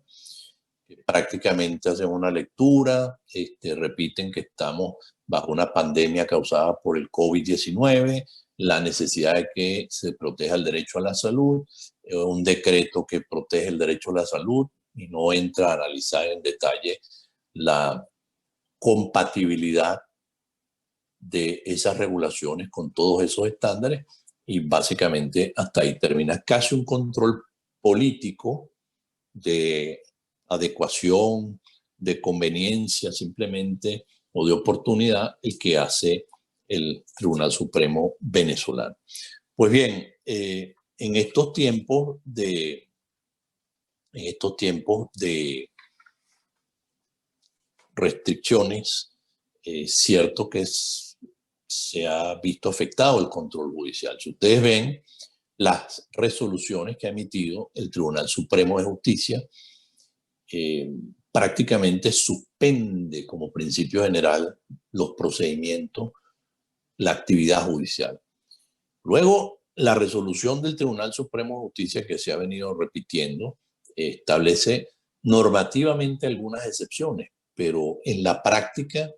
que prácticamente hacen una lectura, repiten que estamos bajo una pandemia causada por el COVID-19, la necesidad de que se proteja el derecho a la salud, un decreto que protege el derecho a la salud y no entra a analizar en detalle la compatibilidad de esas regulaciones con todos esos estándares, y básicamente hasta ahí termina. Casi un control político de adecuación, de conveniencia simplemente, o de oportunidad, el que hace el Tribunal Supremo venezolano. Pues bien, en estos tiempos de restricciones, es cierto que se ha visto afectado el control judicial. Si ustedes ven las resoluciones que ha emitido el Tribunal Supremo de Justicia, prácticamente suspende como principio general los procedimientos, la actividad judicial. Luego, la resolución del Tribunal Supremo de Justicia, que se ha venido repitiendo, establece normativamente algunas excepciones, pero en la práctica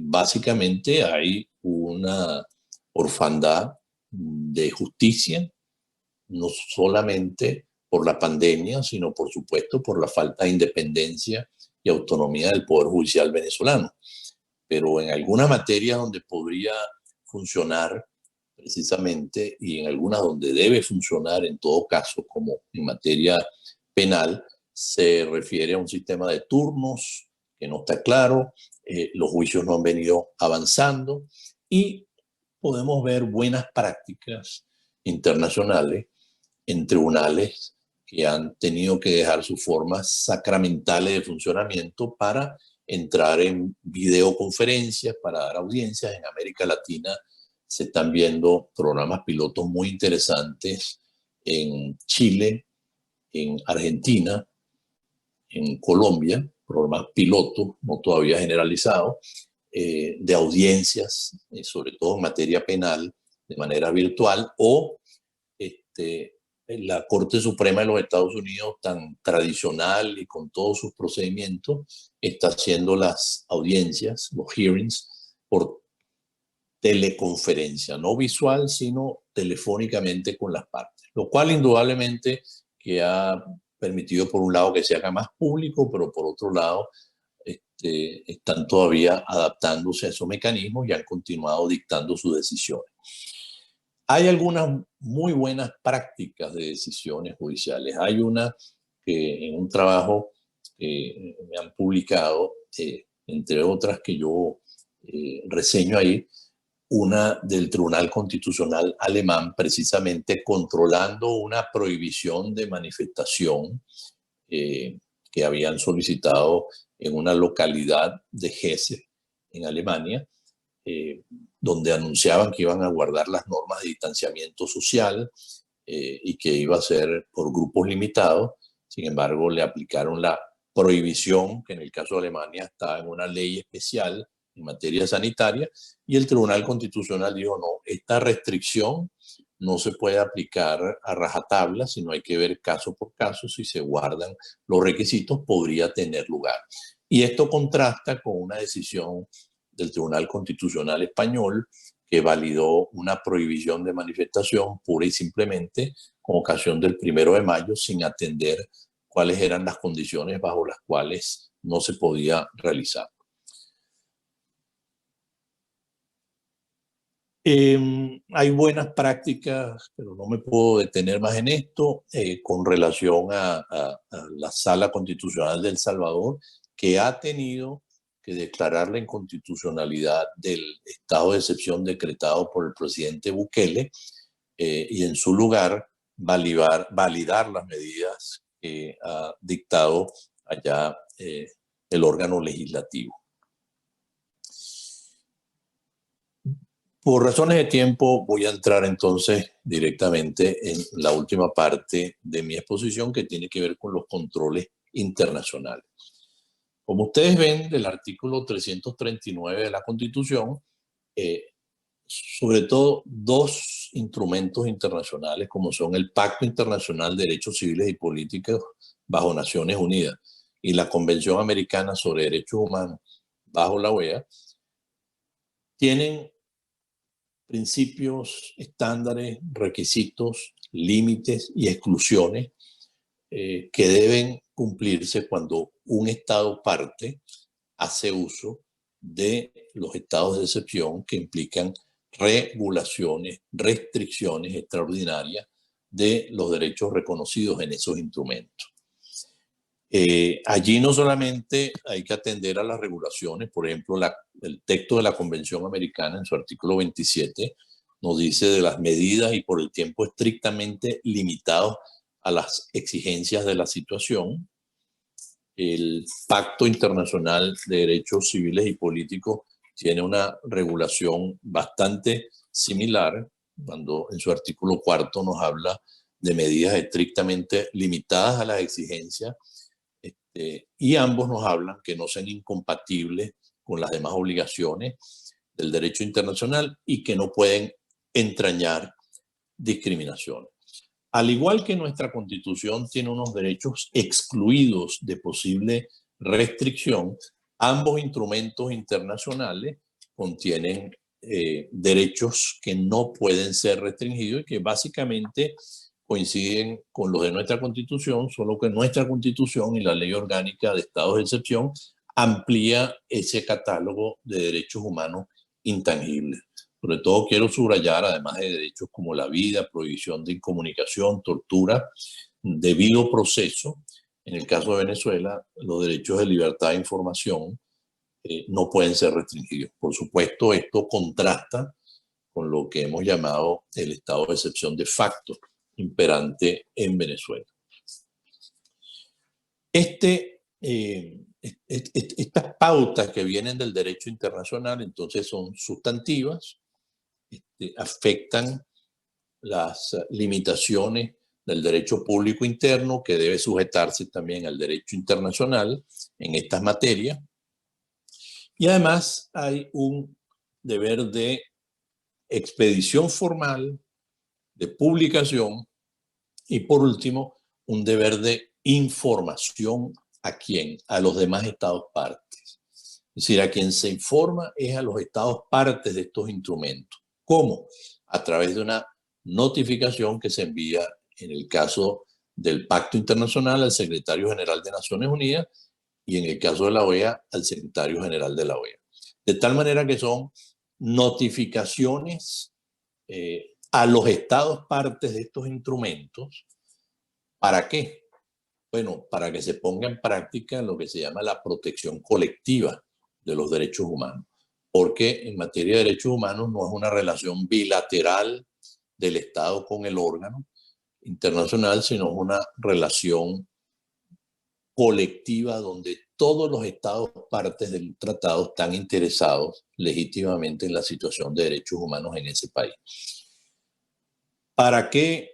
básicamente hay una orfandad de justicia, no solamente por la pandemia, sino por supuesto por la falta de independencia y autonomía del Poder Judicial venezolano. Pero en alguna materia donde podría funcionar precisamente, y en algunas donde debe funcionar en todo caso, como en materia penal, se refiere a un sistema de turnos que no está claro, los juicios no han venido avanzando, y podemos ver buenas prácticas internacionales en tribunales que han tenido que dejar sus formas sacramentales de funcionamiento para entrar en videoconferencias, para dar audiencias. En América Latina se están viendo programas pilotos muy interesantes en Chile, en Argentina, en Colombia, programas pilotos, no todavía generalizados, de audiencias, sobre todo en materia penal, de manera virtual, o la Corte Suprema de los Estados Unidos, tan tradicional y con todos sus procedimientos, está haciendo las audiencias, los hearings, por teleconferencia, no visual, sino telefónicamente con las partes, lo cual indudablemente que ha permitido por un lado que se haga más público, pero por otro lado están todavía adaptándose a esos mecanismos y han continuado dictando sus decisiones. Hay algunas muy buenas prácticas de decisiones judiciales. Hay una que en un trabajo que me han publicado, entre otras que yo reseño ahí, una del Tribunal Constitucional alemán, precisamente controlando una prohibición de manifestación que habían solicitado en una localidad de Hesse, en Alemania, donde anunciaban que iban a guardar las normas de distanciamiento social y que iba a ser por grupos limitados. Sin embargo, le aplicaron la prohibición, que en el caso de Alemania está en una ley especial en materia sanitaria, y el Tribunal Constitucional dijo, no, esta restricción no se puede aplicar a rajatabla, sino hay que ver caso por caso, si se guardan los requisitos, podría tener lugar. Y esto contrasta con una decisión del Tribunal Constitucional español que validó una prohibición de manifestación pura y simplemente con ocasión del 1 de mayo, sin atender cuáles eran las condiciones bajo las cuales no se podía realizar. Hay buenas prácticas, pero no me puedo detener más en esto, con relación a la Sala Constitucional de El Salvador, que ha tenido que declarar la inconstitucionalidad del estado de excepción decretado por el presidente Bukele, y en su lugar validar las medidas que ha dictado allá el órgano legislativo. Por razones de tiempo voy a entrar entonces directamente en la última parte de mi exposición, que tiene que ver con los controles internacionales. Como ustedes ven del artículo 339 de la Constitución, sobre todo dos instrumentos internacionales como son el Pacto Internacional de Derechos Civiles y Políticos bajo Naciones Unidas y la Convención Americana sobre Derechos Humanos bajo la OEA, tienen principios, estándares, requisitos, límites y exclusiones que deben cumplirse cuando un Estado parte hace uso de los estados de excepción que implican regulaciones, restricciones extraordinarias de los derechos reconocidos en esos instrumentos. Allí no solamente hay que atender a las regulaciones, por ejemplo, el texto de la Convención Americana en su artículo 27 nos dice de las medidas y por el tiempo estrictamente limitados a las exigencias de la situación. El Pacto Internacional de Derechos Civiles y Políticos tiene una regulación bastante similar, cuando en su artículo 4 nos habla de medidas estrictamente limitadas a las exigencias, y ambos nos hablan que no sean incompatibles con las demás obligaciones del derecho internacional y que no pueden entrañar discriminación. Al igual que nuestra Constitución tiene unos derechos excluidos de posible restricción, ambos instrumentos internacionales contienen derechos que no pueden ser restringidos y que básicamente coinciden con los de nuestra Constitución, solo que nuestra Constitución y la Ley Orgánica de Estados de Excepción amplía ese catálogo de derechos humanos intangibles. Sobre todo quiero subrayar, además de derechos como la vida, prohibición de incomunicación, tortura, debido proceso. En el caso de Venezuela, los derechos de libertad de información no pueden ser restringidos. Por supuesto, esto contrasta con lo que hemos llamado el estado de excepción de facto imperante en Venezuela. Estas pautas que vienen del derecho internacional entonces son sustantivas, afectan las limitaciones del derecho público interno que debe sujetarse también al derecho internacional en estas materias. Y además hay un deber de expedición formal, de publicación y por último un deber de información ¿a quién? A los demás estados partes. Es decir, a quien se informa es a los estados partes de estos instrumentos. ¿Cómo? A través de una notificación que se envía, en el caso del Pacto Internacional, al Secretario General de Naciones Unidas y en el caso de la OEA, al Secretario General de la OEA. De tal manera que son notificaciones a los estados partes de estos instrumentos. ¿Para qué? Bueno, para que se ponga en práctica lo que se llama la protección colectiva de los derechos humanos. Porque en materia de derechos humanos no es una relación bilateral del Estado con el órgano internacional, sino es una relación colectiva donde todos los estados partes del tratado están interesados legítimamente en la situación de derechos humanos en ese país. ¿Para qué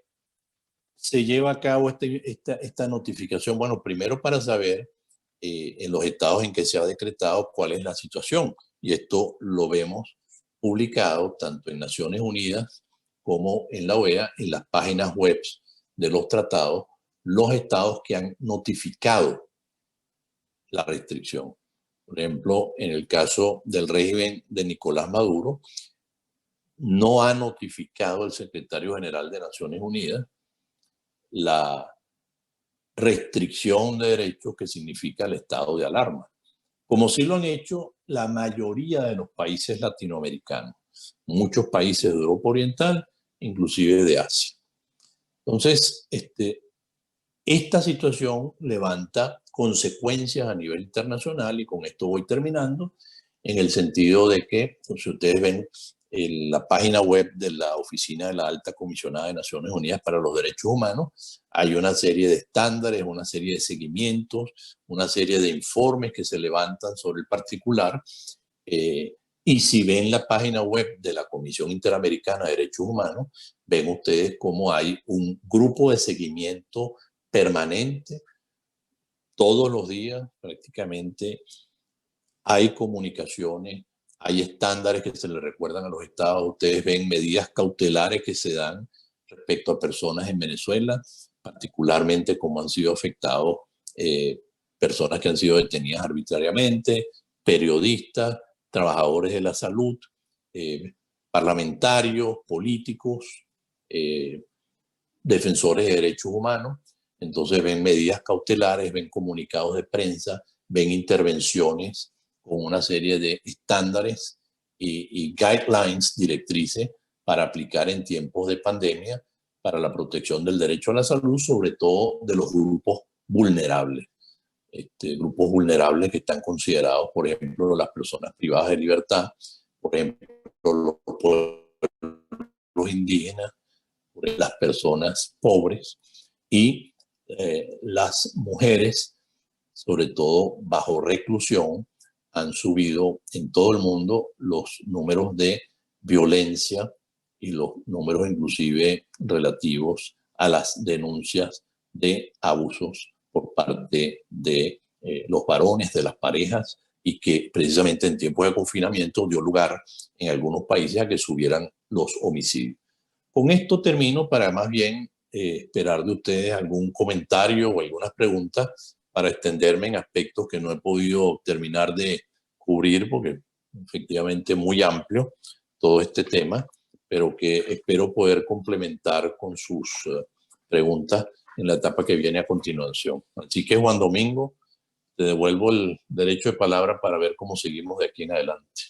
se lleva a cabo esta notificación? Bueno, primero para saber en los estados en que se ha decretado cuál es la situación. Y esto lo vemos publicado tanto en Naciones Unidas como en la OEA, en las páginas web de los tratados, los estados que han notificado la restricción. Por ejemplo, en el caso del régimen de Nicolás Maduro, no ha notificado el secretario general de Naciones Unidas la restricción de derechos que significa el estado de alarma, como sí lo han hecho la mayoría de los países latinoamericanos, muchos países de Europa Oriental, inclusive de Asia. Entonces, esta situación levanta consecuencias a nivel internacional y con esto voy terminando, en el sentido de que, pues, si ustedes ven en la página web de la Oficina de la Alta Comisionada de Naciones Unidas para los Derechos Humanos, hay una serie de estándares, una serie de seguimientos, una serie de informes que se levantan sobre el particular. Y si ven la página web de la Comisión Interamericana de Derechos Humanos, ven ustedes cómo hay un grupo de seguimiento permanente todos los días prácticamente hay comunicaciones, hay estándares que se le recuerdan a los estados. Ustedes ven medidas cautelares que se dan respecto a personas en Venezuela, particularmente cómo han sido afectados personas que han sido detenidas arbitrariamente, periodistas, trabajadores de la salud, parlamentarios, políticos, defensores de derechos humanos. Entonces ven medidas cautelares, ven comunicados de prensa, ven intervenciones con una serie de estándares y guidelines, directrices, para aplicar en tiempos de pandemia para la protección del derecho a la salud, sobre todo de los grupos vulnerables. Grupos vulnerables que están considerados, por ejemplo, las personas privadas de libertad, por ejemplo, los pueblos indígenas, las personas pobres y las mujeres, sobre todo bajo reclusión. Han subido en todo el mundo los números de violencia y los números inclusive relativos a las denuncias de abusos por parte de los varones, de las parejas, y que precisamente en tiempos de confinamiento dio lugar en algunos países a que subieran los homicidios. Con esto termino para más bien esperar de ustedes algún comentario o algunas preguntas para extenderme en aspectos que no he podido terminar de cubrir, porque efectivamente es muy amplio todo este tema, pero que espero poder complementar con sus preguntas en la etapa que viene a continuación. Así que, Juan Domingo, te devuelvo el derecho de palabra para ver cómo seguimos de aquí en adelante.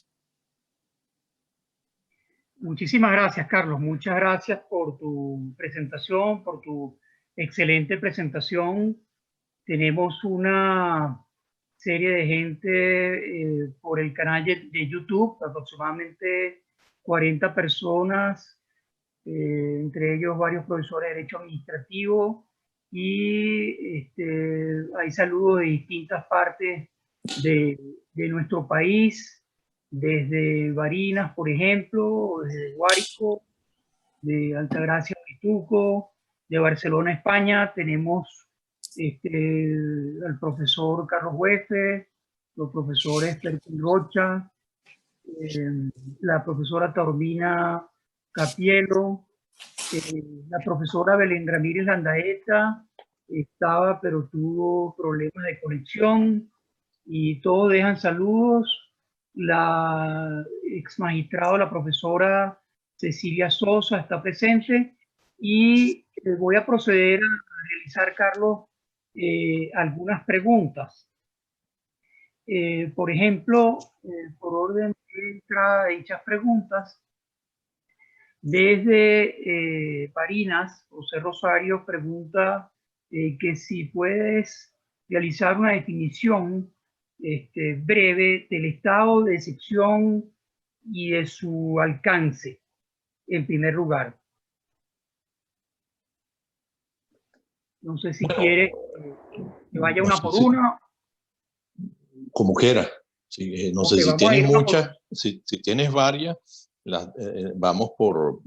Muchísimas gracias, Carlos. Muchas gracias por tu presentación, por tu excelente presentación. Tenemos una serie de gente por el canal de YouTube, aproximadamente 40 personas, entre ellos varios profesores de Derecho Administrativo, y hay saludos de distintas partes de nuestro país, desde Barinas, por ejemplo, desde Guárico, de Altagracia, Pituco, de Barcelona, España. Tenemos al profesor Carlos Huefe, los profesores Perkin Rocha, la profesora Taormina Capielo, la profesora Belén Ramírez Landaeta estaba, pero tuvo problemas de conexión, y todos dejan saludos. La ex magistrado, la profesora Cecilia Sosa, está presente, y voy a proceder a realizar, Carlos, algunas preguntas. Por ejemplo, por orden de entrada de dichas preguntas, desde Barinas, José Rosario pregunta que si puedes realizar una definición breve del estado de excepción y de su alcance, en primer lugar. No sé si quiere que vaya una por una. Como quiera. Sí, no sé si tienes muchas, si tienes varias, vamos por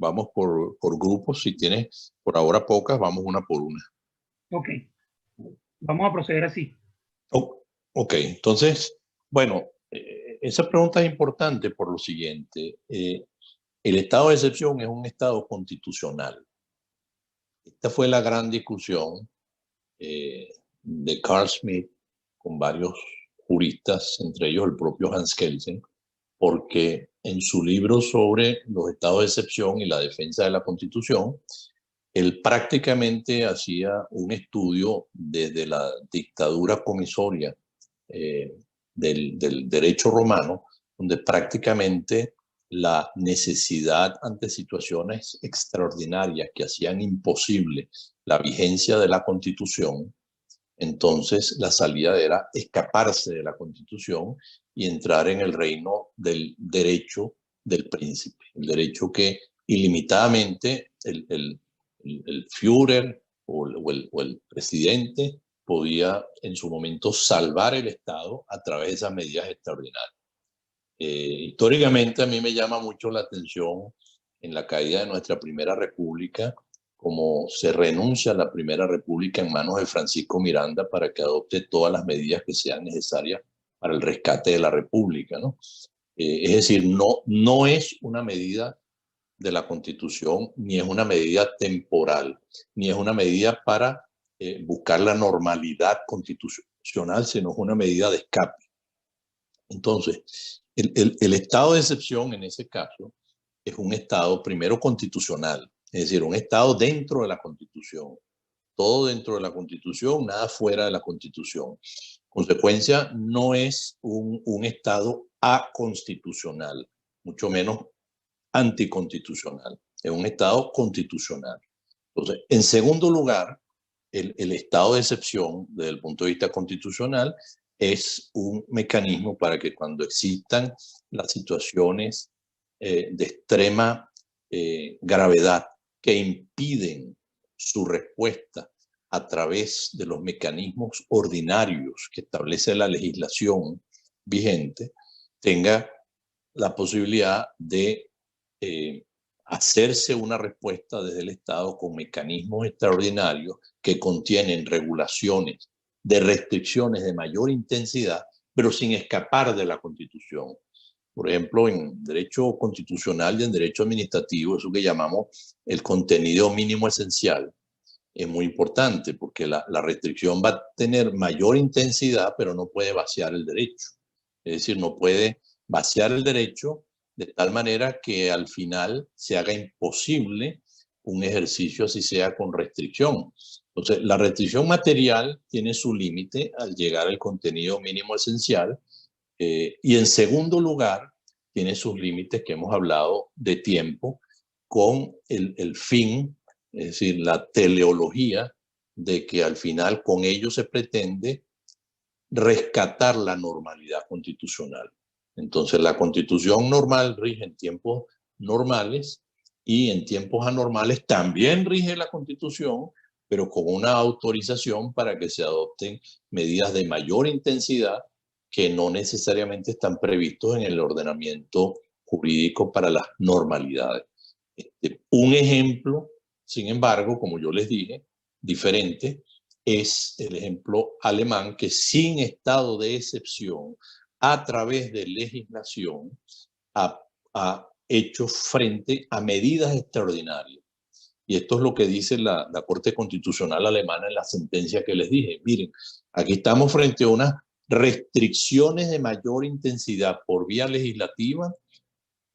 grupos. Si tienes por ahora pocas, vamos una por una. Ok, vamos a proceder así. Ok, entonces, bueno, esa pregunta es importante por lo siguiente. El estado de excepción es un estado constitucional. Esta fue la gran discusión de Carl Schmitt con varios juristas, entre ellos el propio Hans Kelsen, porque en su libro sobre los estados de excepción y la defensa de la Constitución, él prácticamente hacía un estudio desde la dictadura comisoria del derecho romano, donde prácticamente la necesidad ante situaciones extraordinarias que hacían imposible la vigencia de la Constitución, entonces la salida era escaparse de la Constitución y entrar en el reino del derecho del príncipe, el derecho que ilimitadamente el Führer o el presidente podía en su momento salvar el Estado a través de esas medidas extraordinarias. Históricamente a mí me llama mucho la atención en la caída de nuestra primera república como se renuncia a la Primera República en manos de Francisco Miranda para que adopte todas las medidas que sean necesarias para el rescate de la República, ¿no? Es decir, no es una medida de la Constitución, ni es una medida temporal, ni es una medida para buscar la normalidad constitucional, sino es una medida de escape. Entonces, el estado de excepción en ese caso es un estado primero constitucional, es decir, un estado dentro de la Constitución. Todo dentro de la Constitución, nada fuera de la Constitución. Consecuencia, no es un estado aconstitucional, mucho menos anticonstitucional. Es un estado constitucional. Entonces, en segundo lugar, el estado de excepción desde el punto de vista constitucional es un mecanismo para que cuando existan las situaciones de extrema gravedad que impiden su respuesta a través de los mecanismos ordinarios que establece la legislación vigente, tenga la posibilidad de hacerse una respuesta desde el Estado con mecanismos extraordinarios que contienen regulaciones de restricciones de mayor intensidad, pero sin escapar de la Constitución. Por ejemplo, en derecho constitucional y en derecho administrativo, eso que llamamos el contenido mínimo esencial, es muy importante porque la restricción va a tener mayor intensidad, pero no puede vaciar el derecho. Es decir, no puede vaciar el derecho de tal manera que al final se haga imposible un ejercicio así sea con restricción. Entonces, la restricción material tiene su límite al llegar al contenido mínimo esencial y en segundo lugar tiene sus límites que hemos hablado de tiempo con el fin, es decir, la teleología de que al final con ello se pretende rescatar la normalidad constitucional. Entonces, la Constitución normal rige en tiempos normales y en tiempos anormales también rige la Constitución, pero con una autorización para que se adopten medidas de mayor intensidad que no necesariamente están previstos en el ordenamiento jurídico para las normalidades. Un ejemplo, sin embargo, como yo les dije, diferente, es el ejemplo alemán que sin estado de excepción, a través de legislación, ha hecho frente a medidas extraordinarias. Y esto es lo que dice la Corte Constitucional Alemana en la sentencia que les dije. Miren, aquí estamos frente a unas restricciones de mayor intensidad por vía legislativa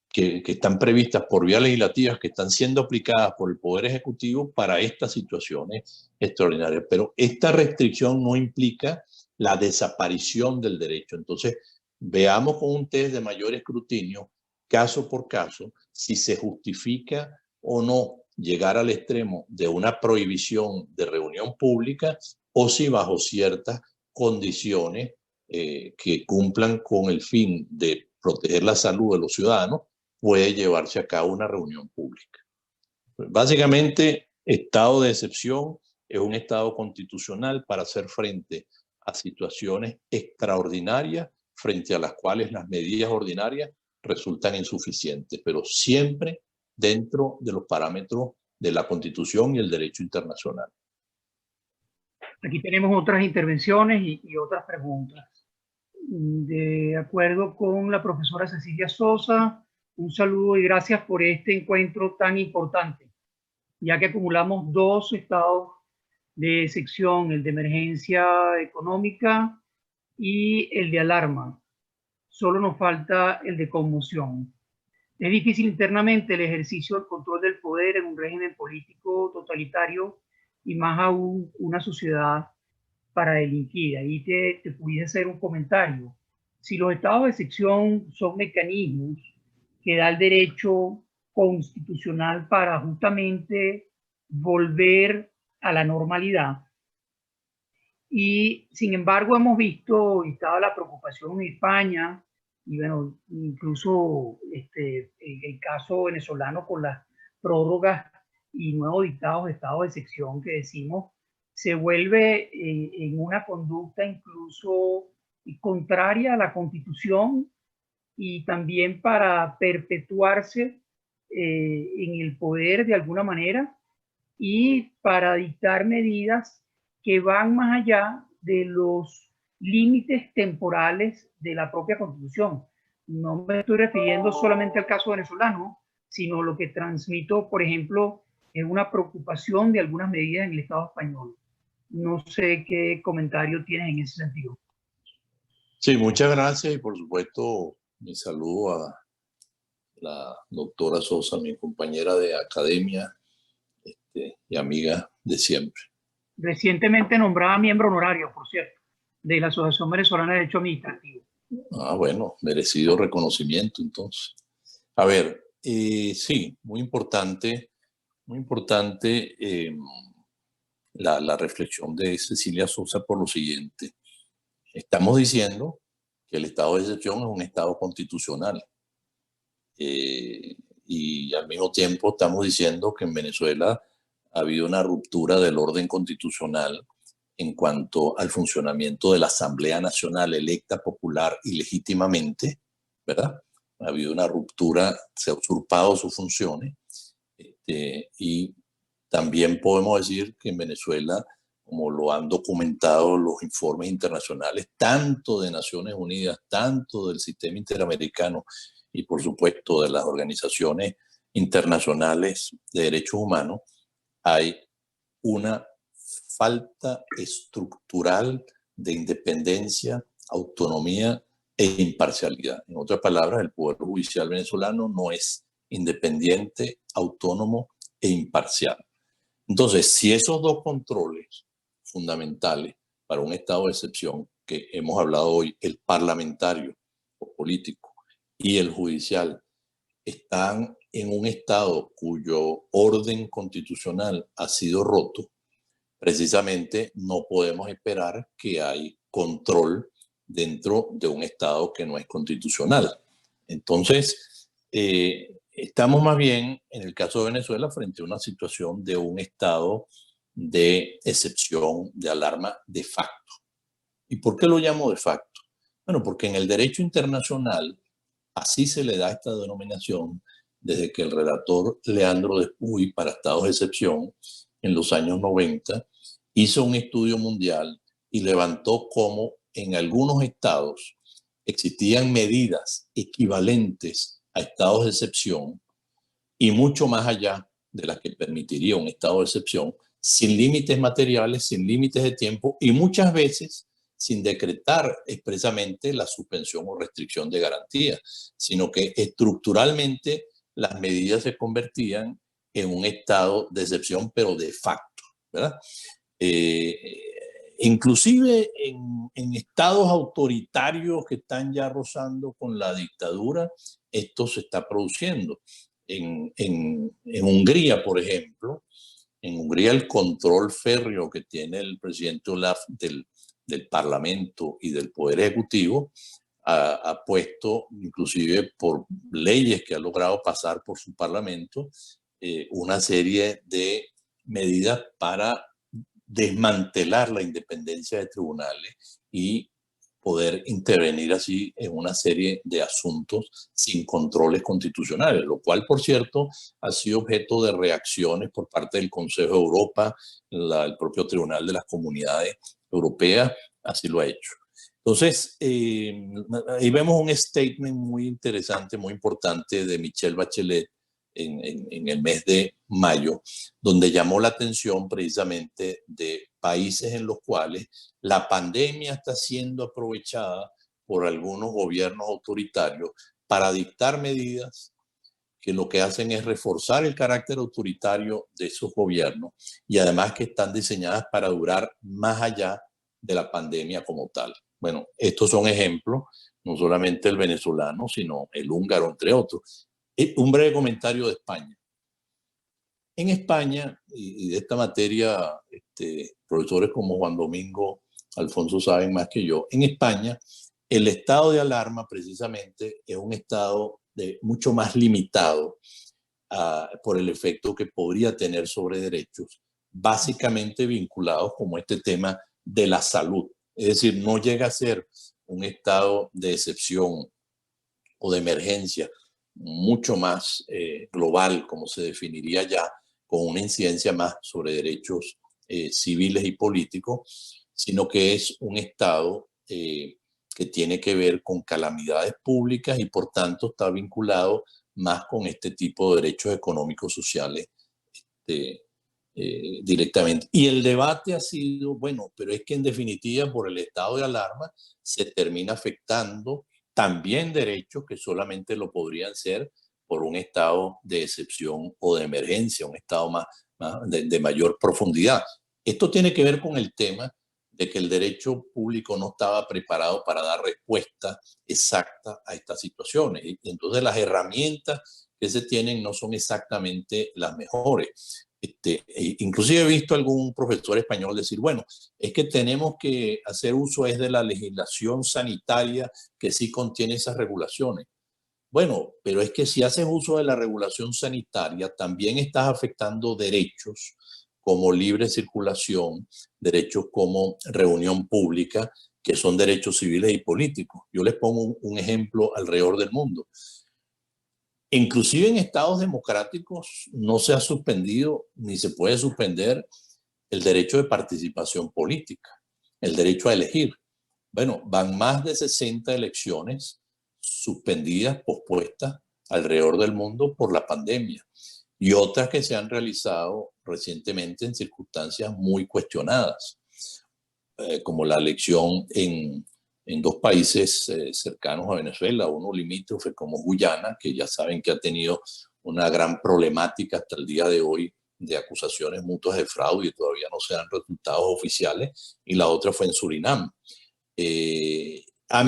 que están previstas por vía legislativas, que están siendo aplicadas por el Poder Ejecutivo para estas situaciones extraordinarias. Pero esta restricción no implica la desaparición del derecho. Entonces, veamos con un test de mayor escrutinio, caso por caso, si se justifica o no llegar al extremo de una prohibición de reunión pública o si bajo ciertas condiciones que cumplan con el fin de proteger la salud de los ciudadanos, puede llevarse a cabo una reunión pública. Básicamente, estado de excepción es un estado constitucional para hacer frente a situaciones extraordinarias frente a las cuales las medidas ordinarias resultan insuficientes, pero siempre dentro de los parámetros de la Constitución y el derecho internacional. Aquí tenemos otras intervenciones y otras preguntas. De acuerdo con la profesora Cecilia Sosa, un saludo y gracias por este encuentro tan importante, ya que acumulamos dos estados de excepción, el de emergencia económica y el de alarma. Solo nos falta el de conmoción. Es difícil internamente el ejercicio del control del poder en un régimen político totalitario y más aún una sociedad para delinquir. Ahí te pudiese hacer un comentario. Si los estados de excepción son mecanismos que da el derecho constitucional para justamente volver a la normalidad, y sin embargo hemos visto, y estaba la preocupación en España, y bueno, incluso el caso venezolano con las prórrogas y nuevos dictados de estado de excepción que decimos, se vuelve en una conducta incluso contraria a la Constitución y también para perpetuarse en el poder de alguna manera y para dictar medidas que van más allá de los límites temporales de la propia Constitución. No me estoy refiriendo solamente al caso venezolano, sino lo que transmito, por ejemplo, es una preocupación de algunas medidas en el Estado español. No sé qué comentario tienes en ese sentido. Sí, muchas gracias y por supuesto mi saludo a la doctora Sosa, mi compañera de academia y amiga de siempre. Recientemente nombrada miembro honorario, por cierto, de la Asociación Venezolana de Derecho Administrativo. Ah, bueno, merecido reconocimiento entonces. A ver, sí, muy importante la reflexión de Cecilia Sosa por lo siguiente. Estamos diciendo que el estado de excepción es un estado constitucional. Y al mismo tiempo estamos diciendo que en Venezuela ha habido una ruptura del orden constitucional en cuanto al funcionamiento de la Asamblea Nacional electa popular y legítimamente, ¿verdad? Ha habido una ruptura, se ha usurpado sus funciones y también podemos decir que en Venezuela, como lo han documentado los informes internacionales, tanto de Naciones Unidas, tanto del sistema interamericano y por supuesto de las organizaciones internacionales de derechos humanos, hay una falta estructural de independencia, autonomía e imparcialidad. En otras palabras, el Poder Judicial venezolano no es independiente, autónomo e imparcial. Entonces, si esos dos controles fundamentales para un estado de excepción que hemos hablado hoy, el parlamentario o político y el judicial, están en un estado cuyo orden constitucional ha sido roto, precisamente no podemos esperar que hay control dentro de un estado que no es constitucional. Entonces, estamos más bien, en el caso de Venezuela, frente a una situación de un estado de excepción, de alarma de facto. ¿Y por qué lo llamo de facto? Bueno, porque en el derecho internacional así se le da esta denominación desde que el relator Leandro Despuy para estados de excepción en los años 90 hizo un estudio mundial y levantó cómo en algunos estados existían medidas equivalentes a estados de excepción y mucho más allá de las que permitiría un estado de excepción, sin límites materiales, sin límites de tiempo y muchas veces sin decretar expresamente la suspensión o restricción de garantías, sino que estructuralmente las medidas se convertían en un estado de excepción, pero de facto, ¿verdad? Inclusive en estados autoritarios que están ya rozando con la dictadura, esto se está produciendo. En Hungría, por ejemplo, en Hungría el control férreo que tiene el presidente Olaf del Parlamento y del Poder Ejecutivo ha puesto, inclusive por leyes que ha logrado pasar por su Parlamento, una serie de medidas para desmantelar la independencia de tribunales y poder intervenir así en una serie de asuntos sin controles constitucionales, lo cual, por cierto, ha sido objeto de reacciones por parte del Consejo de Europa, el propio Tribunal de las Comunidades Europeas, así lo ha hecho. Entonces, ahí vemos un statement muy interesante, muy importante de Michelle Bachelet en el mes de mayo, donde llamó la atención precisamente de países en los cuales la pandemia está siendo aprovechada por algunos gobiernos autoritarios para dictar medidas que lo que hacen es reforzar el carácter autoritario de esos gobiernos y además que están diseñadas para durar más allá de la pandemia como tal. Bueno, estos son ejemplos, no solamente el venezolano, sino el húngaro, entre otros. Un breve comentario de España. En España, y de esta materia, profesores como Juan Domingo Alfonso saben más que yo, en España el estado de alarma precisamente es un estado mucho más limitado por el efecto que podría tener sobre derechos, básicamente vinculados como este tema de la salud. Es decir, no llega a ser un estado de excepción o de emergencia mucho más global, como se definiría ya, con una incidencia más sobre derechos civiles y políticos, sino que es un Estado que tiene que ver con calamidades públicas y por tanto está vinculado más con este tipo de derechos económicos sociales directamente. Y el debate ha sido, bueno, pero es que en definitiva por el estado de alarma se termina afectando también derechos que solamente lo podrían ser por un estado de excepción o de emergencia, un estado más de mayor profundidad. Esto tiene que ver con el tema de que el derecho público no estaba preparado para dar respuesta exacta a estas situaciones. Y entonces las herramientas que se tienen no son exactamente las mejores. Inclusive he visto a algún profesor español decir, bueno, es que tenemos que hacer uso es de la legislación sanitaria que sí contiene esas regulaciones. Bueno, pero es que si haces uso de la regulación sanitaria, también estás afectando derechos como libre circulación, derechos como reunión pública, que son derechos civiles y políticos. Yo les pongo un ejemplo alrededor del mundo. Inclusive en estados democráticos no se ha suspendido ni se puede suspender el derecho de participación política, el derecho a elegir. Bueno, van más de 60 elecciones suspendidas, pospuestas alrededor del mundo por la pandemia y otras que se han realizado recientemente en circunstancias muy cuestionadas, como la elección en dos países cercanos a Venezuela, uno limítrofe como Guyana, que ya saben que ha tenido una gran problemática hasta el día de hoy de acusaciones mutuas de fraude y todavía no se dan resultados oficiales, y la otra fue en Surinam. A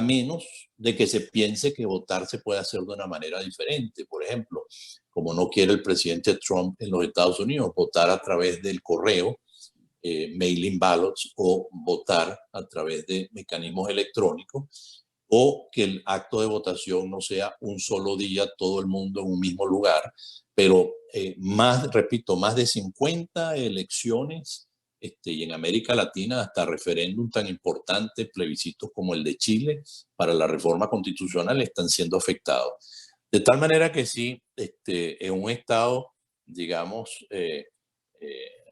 menos de que se piense que votar se puede hacer de una manera diferente. Por ejemplo, como no quiere el presidente Trump en los Estados Unidos, votar a través del correo, mailing ballots, o votar a través de mecanismos electrónicos, o que el acto de votación no sea un solo día, todo el mundo en un mismo lugar, pero repito, más de 50 elecciones y en América Latina hasta referéndum tan importantes, plebiscitos como el de Chile para la reforma constitucional están siendo afectados. De tal manera que sí, en un estado, digamos,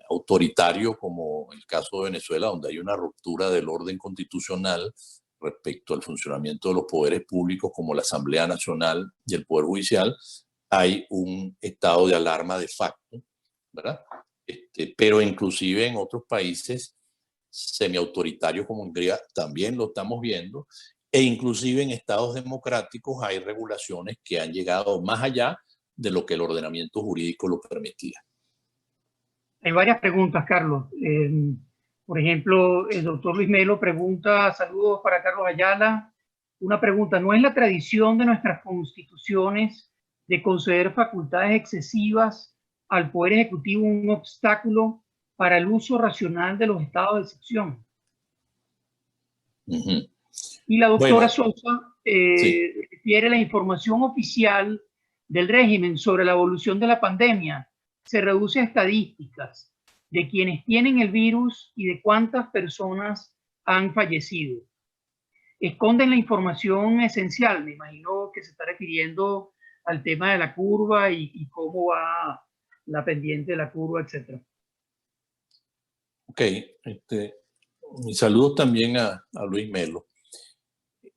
autoritario como el caso de Venezuela, donde hay una ruptura del orden constitucional respecto al funcionamiento de los poderes públicos como la Asamblea Nacional y el Poder Judicial, hay un estado de alarma de facto, ¿verdad? Pero inclusive en otros países semiautoritarios como Hungría también lo estamos viendo, e inclusive en estados democráticos hay regulaciones que han llegado más allá de lo que el ordenamiento jurídico lo permitía. Hay varias preguntas, Carlos. Por ejemplo, el doctor Luis Melo pregunta, saludos para Carlos Ayala. Una pregunta, ¿no es la tradición de nuestras constituciones de conceder facultades excesivas al Poder Ejecutivo un obstáculo para el uso racional de los estados de excepción? Y la doctora Sosa sí, refiere la información oficial del régimen sobre la evolución de la pandemia. Se reduce a estadísticas de quienes tienen el virus y de cuántas personas han fallecido. Esconden la información esencial. Me imagino que se está refiriendo al tema de la curva y cómo va la pendiente de la curva, etc. Ok, mis saludos también a Luis Melo.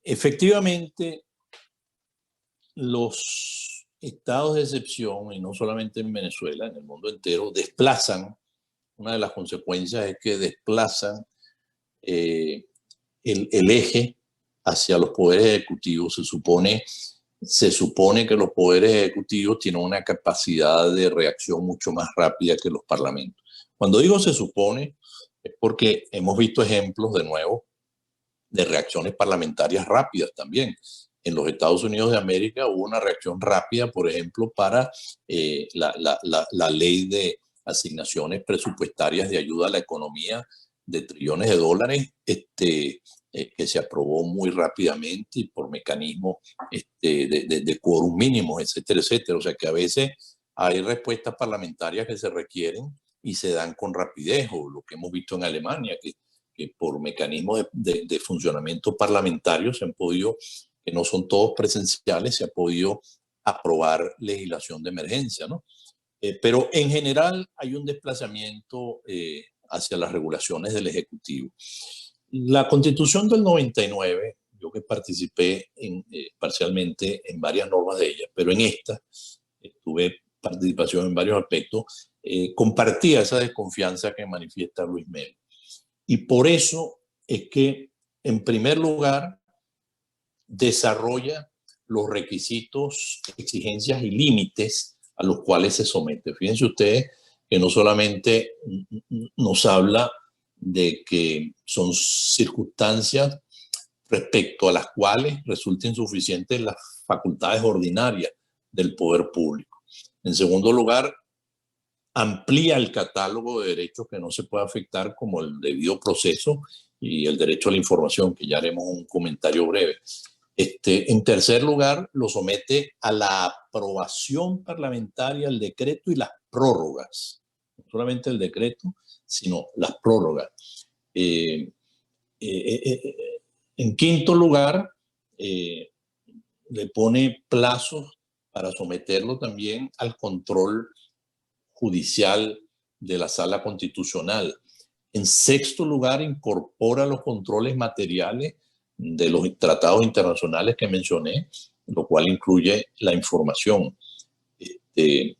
Efectivamente, los estados de excepción, y no solamente en Venezuela, en el mundo entero, desplazan, una de las consecuencias es que desplazan el eje hacia los poderes ejecutivos. Se supone que los poderes ejecutivos tienen una capacidad de reacción mucho más rápida que los parlamentos. Cuando digo se supone, es porque hemos visto ejemplos, de nuevo, de reacciones parlamentarias rápidas también. En los Estados Unidos de América hubo una reacción rápida, por ejemplo, para la ley de asignaciones presupuestarias de ayuda a la economía de trillones de dólares, que se aprobó muy rápidamente y por mecanismos de quórum mínimos, etcétera, etcétera. O sea que a veces hay respuestas parlamentarias que se requieren y se dan con rapidez, o lo que hemos visto en Alemania, que por mecanismos de funcionamiento parlamentario se han podido, que no son todos presenciales, se ha podido aprobar legislación de emergencia, ¿no? Pero en general hay un desplazamiento hacia las regulaciones del Ejecutivo. La Constitución del 99, yo que participé parcialmente en varias normas de ella, pero en esta tuve participación en varios aspectos, compartía esa desconfianza que manifiesta Luis Melo. Y por eso es que, en primer lugar, desarrolla los requisitos, exigencias y límites a los cuales se somete. Fíjense ustedes que no solamente nos habla de que son circunstancias respecto a las cuales resulta insuficientes las facultades ordinarias del poder público. En segundo lugar, amplía el catálogo de derechos que no se puede afectar, como el debido proceso y el derecho a la información, que ya haremos un comentario breve. En tercer lugar, lo somete a la aprobación parlamentaria, el decreto y las prórrogas. No solamente el decreto, sino las prórrogas. En quinto lugar, le pone plazos para someterlo también al control judicial de la Sala Constitucional. En sexto lugar, incorpora los controles materiales de los tratados internacionales que mencioné, lo cual incluye la información. De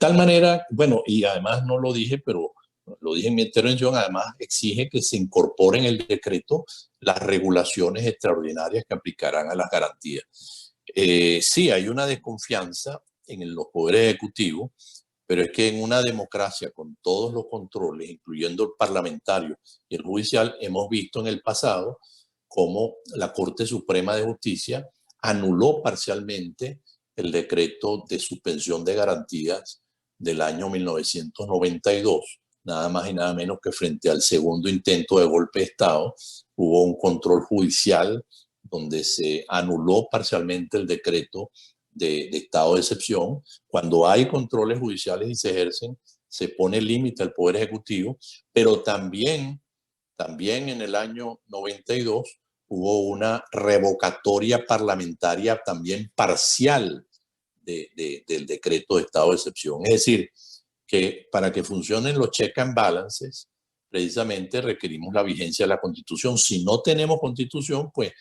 tal manera, bueno, y además no lo dije, pero lo dije en mi intervención, además exige que se incorporen en el decreto las regulaciones extraordinarias que aplicarán a las garantías. Sí, hay una desconfianza en los poderes ejecutivos, pero es que en una democracia con todos los controles, incluyendo el parlamentario y el judicial, hemos visto en el pasado cómo la Corte Suprema de Justicia anuló parcialmente el decreto de suspensión de garantías del año 1992, nada más y nada menos que frente al segundo intento de golpe de Estado, hubo un control judicial donde se anuló parcialmente el decreto de estado de excepción. Cuando hay controles judiciales y se ejercen, se pone límite al Poder Ejecutivo, pero también en el año 92 hubo una revocatoria parlamentaria también parcial del decreto de estado de excepción. Es decir, que para que funcionen los check and balances, precisamente requerimos la vigencia de la Constitución. Si no tenemos Constitución, pues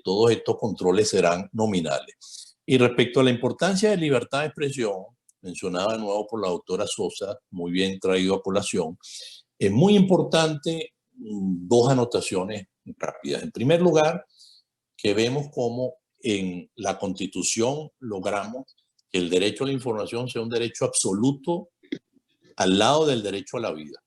todos estos controles serán nominales. Y respecto a la importancia de libertad de expresión, mencionada de nuevo por la doctora Sosa, muy bien traído a colación, es muy importante dos anotaciones rápidas. En primer lugar, que vemos cómo en la Constitución logramos que el derecho a la información sea un derecho absoluto al lado del derecho a la vida,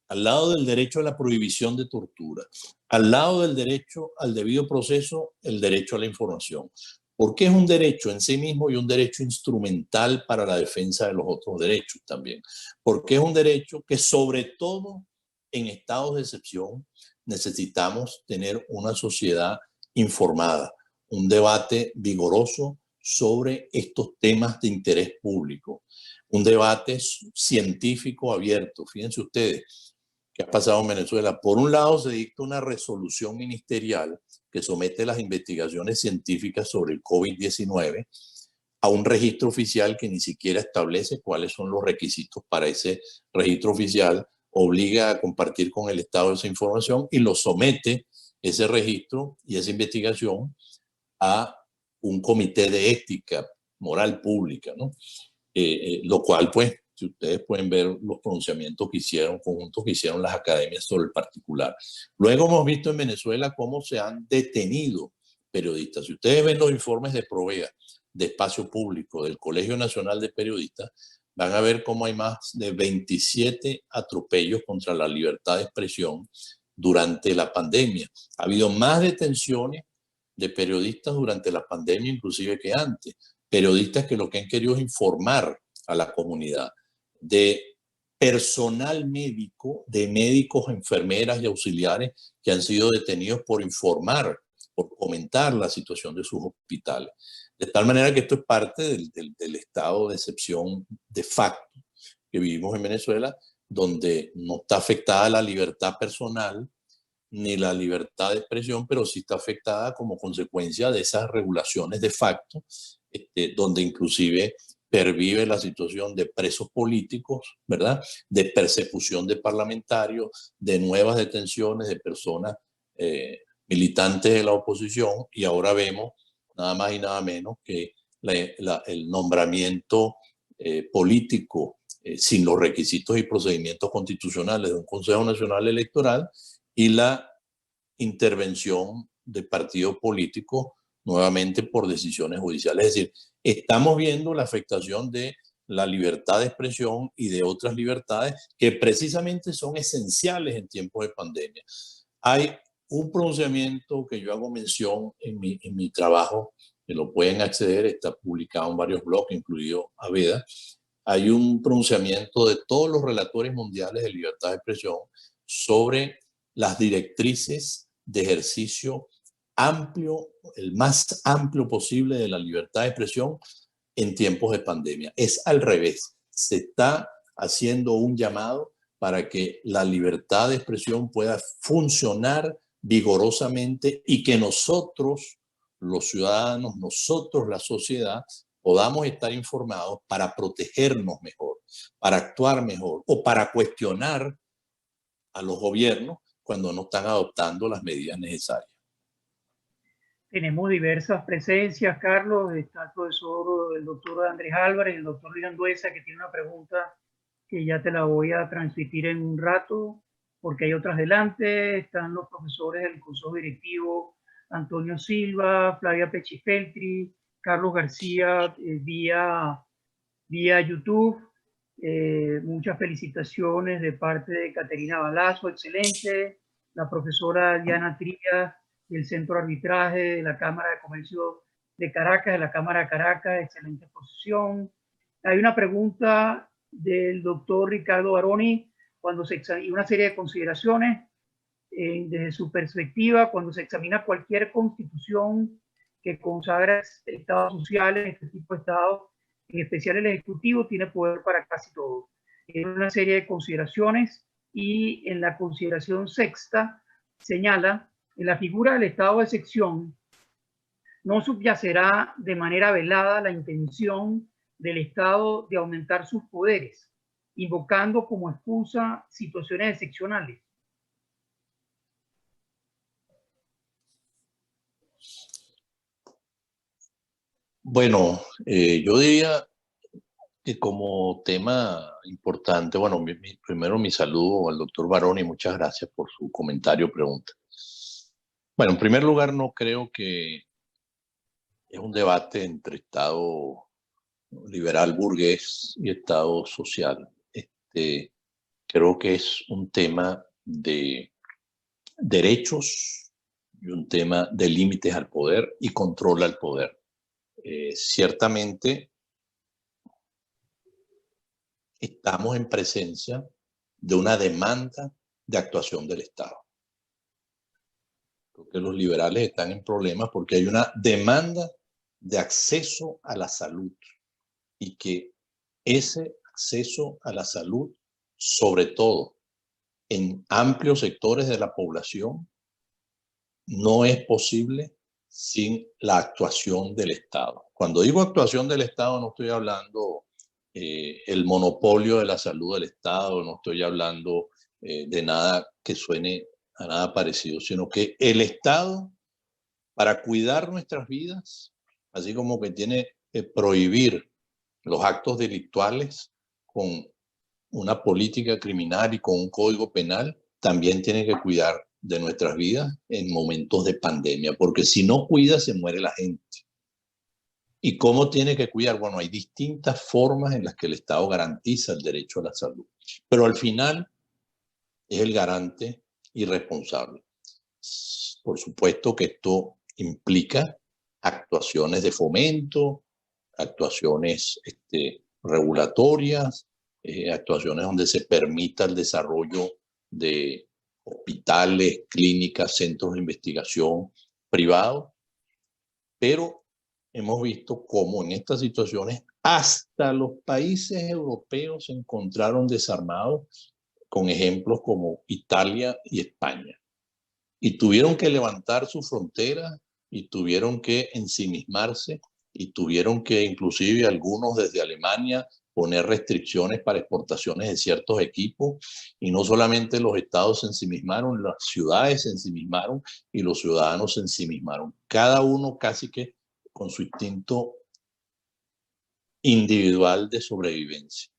al lado del derecho a la prohibición de tortura, al lado del derecho al debido proceso, el derecho a la información. Porque es un derecho en sí mismo y un derecho instrumental para la defensa de los otros derechos también. Porque es un derecho que, sobre todo en estados de excepción, necesitamos tener una sociedad informada, un debate vigoroso sobre estos temas de interés público, un debate científico abierto. Fíjense ustedes qué ha pasado en Venezuela. Por un lado, se dicta una resolución ministerial que somete las investigaciones científicas sobre el COVID-19 a un registro oficial que ni siquiera establece cuáles son los requisitos para ese registro oficial, obliga a compartir con el Estado esa información y lo somete, ese registro y esa investigación, a un comité de ética moral pública, ¿no? Lo cual, pues, si ustedes pueden ver los pronunciamientos que hicieron, conjuntos que hicieron las academias sobre el particular. Luego hemos visto en Venezuela cómo se han detenido periodistas. Si ustedes ven los informes de Provea, de Espacio Público, del Colegio Nacional de Periodistas, van a ver cómo hay más de 27 atropellos contra la libertad de expresión durante la pandemia. Ha habido más detenciones de periodistas durante la pandemia, inclusive, que antes. Periodistas que lo que han querido es informar a la comunidad, de personal médico, de médicos, enfermeras y auxiliares que han sido detenidos por informar, por comentar la situación de sus hospitales. De tal manera que esto es parte del estado de excepción de facto que vivimos en Venezuela, donde no está afectada la libertad personal ni la libertad de expresión, pero sí está afectada como consecuencia de esas regulaciones de facto, donde inclusive pervive la situación de presos políticos, ¿verdad? De persecución de parlamentarios, de nuevas detenciones de personas militantes de la oposición, y ahora vemos nada más y nada menos que el nombramiento político sin los requisitos y procedimientos constitucionales de un Consejo Nacional Electoral y la intervención de partidos políticos nuevamente por decisiones judiciales. Es decir, estamos viendo la afectación de la libertad de expresión y de otras libertades que precisamente son esenciales en tiempos de pandemia. Hay un pronunciamiento que yo hago mención en mi trabajo, que lo pueden acceder, está publicado en varios blogs, incluido Aveda. Hay un pronunciamiento de todos los relatores mundiales de libertad de expresión sobre las directrices de ejercicio amplio, el más amplio posible de la libertad de expresión en tiempos de pandemia. Es al revés. Se está haciendo un llamado para que la libertad de expresión pueda funcionar vigorosamente y que nosotros, los ciudadanos, nosotros, la sociedad, podamos estar informados para protegernos mejor, para actuar mejor o para cuestionar a los gobiernos cuando no están adoptando las medidas necesarias. Tenemos diversas presencias, Carlos. Está el profesor, el doctor Andrés Álvarez, el doctor Luis Anduesa, que tiene una pregunta que ya te la voy a transmitir en un rato, porque hay otras delante. Están los profesores del Consejo Directivo, Antonio Silva, Flavia Pechifeltri, Carlos García, vía YouTube. Muchas felicitaciones de parte de Caterina Balazo, excelente. La profesora Diana Trías, del Centro de Arbitraje de la Cámara de Comercio de Caracas, de la Cámara de Caracas, excelente exposición. Hay una pregunta del doctor Ricardo Baroni, y una serie de consideraciones desde su perspectiva, cuando se examina cualquier constitución que consagra estados sociales, este tipo de estados, en especial el Ejecutivo, tiene poder para casi todo. Hay una serie de consideraciones, y en la consideración sexta señala: en la figura del estado de excepción no subyacerá de manera velada la intención del Estado de aumentar sus poderes, invocando como excusa situaciones excepcionales. Bueno, yo diría que como tema importante, bueno, primero mi saludo al doctor Baroni y muchas gracias por su comentario o pregunta. Bueno, en primer lugar, no creo que es un debate entre Estado liberal burgués y Estado social. Creo que es un tema de derechos y un tema de límites al poder y control al poder. Ciertamente estamos en presencia de una demanda de actuación del Estado. Creo que los liberales están en problemas porque hay una demanda de acceso a la salud, y que ese acceso a la salud, sobre todo en amplios sectores de la población, no es posible sin la actuación del Estado. Cuando digo actuación del Estado, no estoy hablando el monopolio de la salud del Estado, no estoy hablando de nada que suene a nada parecido, sino que el Estado, para cuidar nuestras vidas, así como que tiene que prohibir los actos delictuales con una política criminal y con un código penal, también tiene que cuidar de nuestras vidas en momentos de pandemia, porque si no cuida, se muere la gente. ¿Y cómo tiene que cuidar? Bueno, hay distintas formas en las que el Estado garantiza el derecho a la salud, pero al final es el garante y responsable. Por supuesto que esto implica actuaciones de fomento, actuaciones regulatorias, actuaciones donde se permita el desarrollo de hospitales, clínicas, centros de investigación privados, pero hemos visto cómo en estas situaciones hasta los países europeos se encontraron desarmados, con ejemplos como Italia y España, y tuvieron que levantar su frontera y tuvieron que ensimismarse y tuvieron que, inclusive algunos desde Alemania, poner restricciones para exportaciones de ciertos equipos, y no solamente los estados se ensimismaron, las ciudades se ensimismaron y los ciudadanos se ensimismaron, cada uno casi que con su instinto individual de sobrevivencia.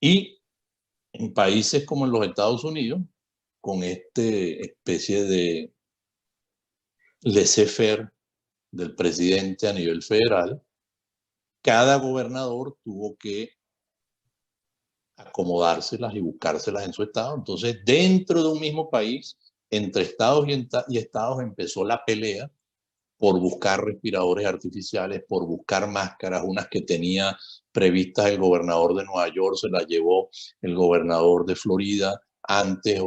Y en países como en los Estados Unidos, con esta especie de laissez-faire del presidente a nivel federal, cada gobernador tuvo que acomodárselas y buscárselas en su estado. Entonces, dentro de un mismo país, entre estados y estados, empezó la pelea por buscar respiradores artificiales, por buscar máscaras, unas que tenía previstas el gobernador de Nueva York, se las llevó el gobernador de Florida antes,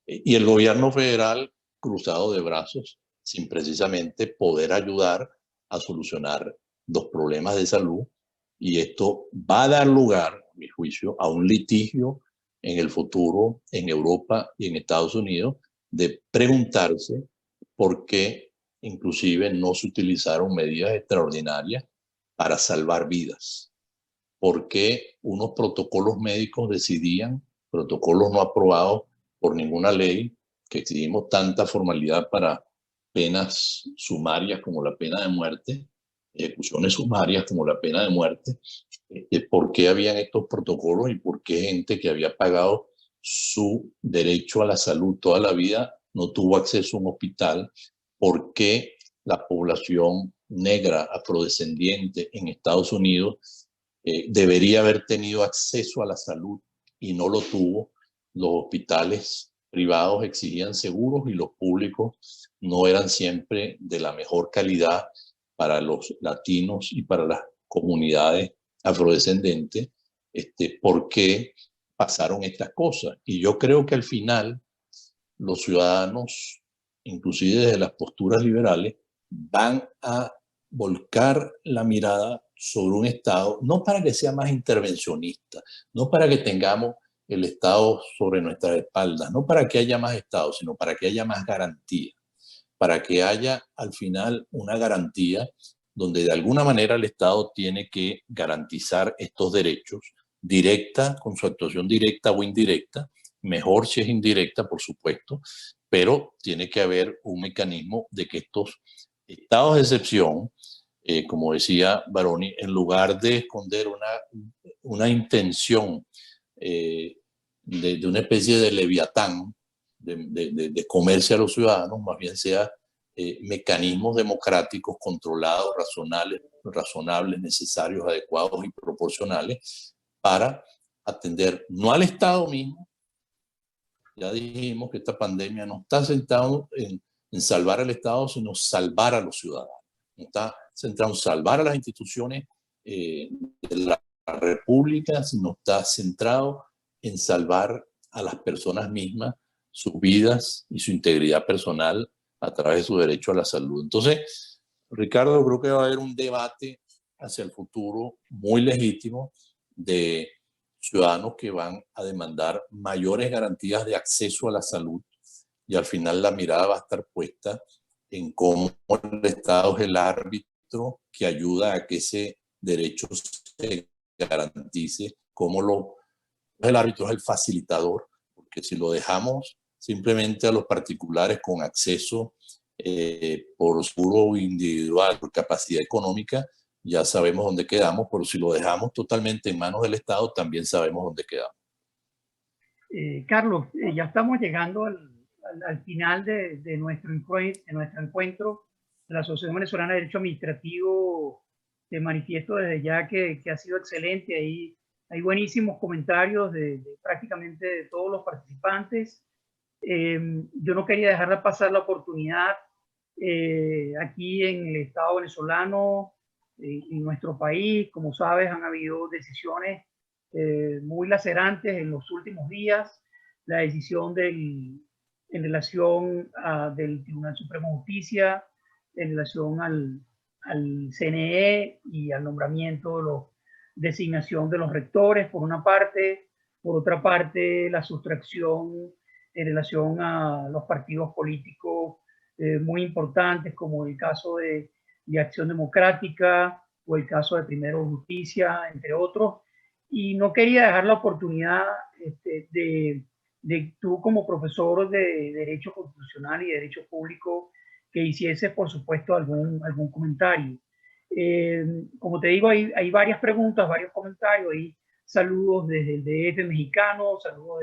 y el gobierno federal cruzado de brazos, sin precisamente poder ayudar a solucionar los problemas de salud. Y esto va a dar lugar, a mi juicio, a un litigio en el futuro en Europa y en Estados Unidos, de preguntarse por qué inclusive no se utilizaron medidas extraordinarias para salvar vidas. ¿Por qué unos protocolos médicos decidían, protocolos no aprobados por ninguna ley, que exigimos tanta formalidad para penas sumarias como la pena de muerte, ejecuciones sumarias como la pena de muerte? ¿Por qué habían estos protocolos y por qué gente que había pagado su derecho a la salud toda la vida no tuvo acceso a un hospital? ¿Por qué la población negra afrodescendiente en Estados Unidos debería haber tenido acceso a la salud y no lo tuvo? Los hospitales privados exigían seguros y los públicos no eran siempre de la mejor calidad para los latinos y para las comunidades afrodescendentes. ¿Por qué pasaron estas cosas? Y yo creo que al final los ciudadanos, inclusive desde las posturas liberales, van a volcar la mirada sobre un Estado, no para que sea más intervencionista, no para que tengamos el Estado sobre nuestras espaldas, no para que haya más Estado, sino para que haya más garantía, para que haya al final una garantía donde de alguna manera el Estado tiene que garantizar estos derechos directa, con su actuación directa o indirecta, mejor si es indirecta, por supuesto, pero tiene que haber un mecanismo de que estos estados de excepción, como decía Baroni, en lugar de esconder una intención de una especie de leviatán, de comerse a los ciudadanos, más bien sea mecanismos democráticos controlados, razonables, necesarios, adecuados y proporcionales para atender no al Estado mismo. Ya dijimos que esta pandemia no está centrada en salvar al Estado, sino salvar a los ciudadanos. No está centrado en salvar a las instituciones de la República, sino está centrado en salvar a las personas mismas, sus vidas y su integridad personal a través de su derecho a la salud. Entonces, Ricardo, creo que va a haber un debate hacia el futuro muy legítimo de ciudadanos que van a demandar mayores garantías de acceso a la salud, y al final la mirada va a estar puesta en cómo el Estado es el árbitro que ayuda a que ese derecho se garantice, cómo el árbitro es el facilitador, porque si lo dejamos simplemente a los particulares con acceso por seguro individual, por capacidad económica, ya sabemos dónde quedamos, pero si lo dejamos totalmente en manos del Estado, también sabemos dónde quedamos. Carlos, ya estamos llegando al final de nuestro encuentro de la Asociación Venezolana de Derecho Administrativo. Te manifiesto desde ya que ha sido excelente. Hay buenísimos comentarios de prácticamente de todos los participantes. Yo no quería dejar de pasar la oportunidad aquí en el Estado venezolano, en nuestro país. Como sabes, han habido decisiones muy lacerantes en los últimos días. La decisión en relación del Tribunal Supremo de Justicia, en relación al CNE y al nombramiento de los designación de los rectores, por una parte; por otra parte, la sustracción en relación a los partidos políticos muy importantes, como el caso de Acción Democrática, o el caso de Primero Justicia, entre otros. Y no quería dejar la oportunidad de tú como profesor de Derecho Constitucional y Derecho Público que hicieses, por supuesto, algún comentario. Como te digo, hay varias preguntas, varios comentarios, hay saludos desde el DF mexicano, saludos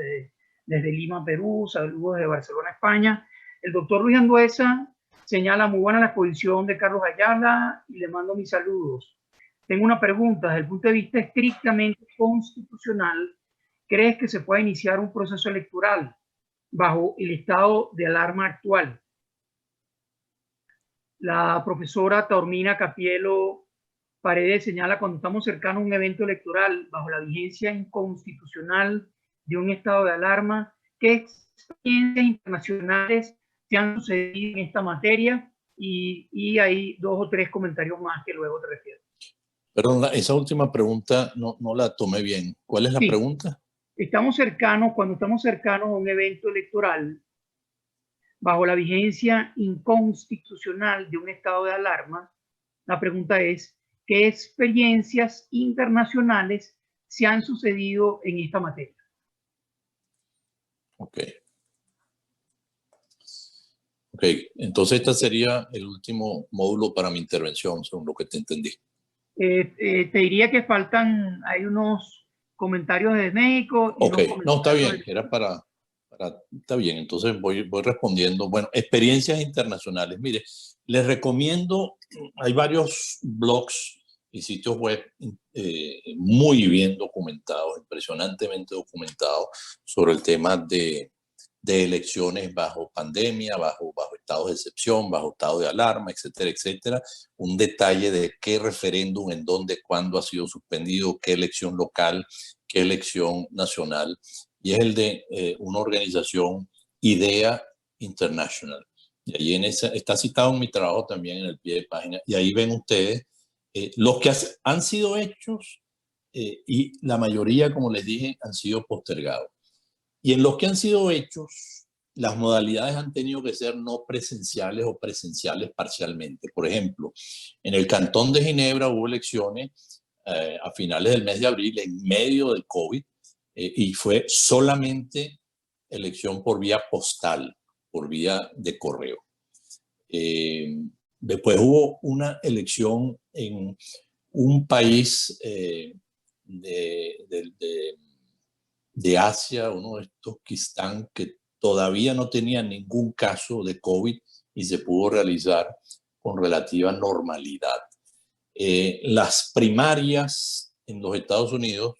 desde Lima, Perú, saludos de Barcelona, España. El doctor Luis Anduesa señala muy buena la exposición de Carlos Ayala y le mando mis saludos. Tengo una pregunta, desde el punto de vista estrictamente constitucional, ¿crees que se puede iniciar un proceso electoral bajo el estado de alarma actual? La profesora Taormina Capielo Paredes señala, cuando estamos cercanos a un evento electoral bajo la vigencia inconstitucional de un estado de alarma, ¿qué experiencias internacionales se han sucedido en esta materia? Y hay 2 o 3 comentarios más que luego te refiero. Perdón, esa última pregunta no la tomé bien. ¿Cuál es la pregunta? Cuando estamos cercanos a un evento electoral bajo la vigencia inconstitucional de un estado de alarma, la pregunta es, ¿qué experiencias internacionales se han sucedido en esta materia? Ok. Ok, entonces este sería el último módulo para mi intervención, según lo que te entendí. Te diría que hay unos comentarios de México. Ok, no, está bien, era está bien, entonces voy respondiendo. Bueno, experiencias internacionales. Mire, les recomiendo, hay varios blogs y sitios web muy bien documentados, impresionantemente documentados sobre el tema de elecciones bajo pandemia, bajo estados de excepción, bajo estado de alarma, etcétera, etcétera. Un detalle de qué referéndum, en dónde, cuándo ha sido suspendido, qué elección local, qué elección nacional. Y es el de una organización, IDEA International. Y ahí está citado en mi trabajo también en el pie de página. Y ahí ven ustedes los que han sido hechos y la mayoría, como les dije, han sido postergados. Y en los que han sido hechos, las modalidades han tenido que ser no presenciales o presenciales parcialmente. Por ejemplo, en el Cantón de Ginebra hubo elecciones a finales del mes de abril, en medio del COVID, y fue solamente elección por vía postal, por vía de correo. Después hubo una elección en un país de Asia, uno de estos Kirguistán, que todavía no tenía ningún caso de COVID y se pudo realizar con relativa normalidad. Las primarias en los Estados Unidos,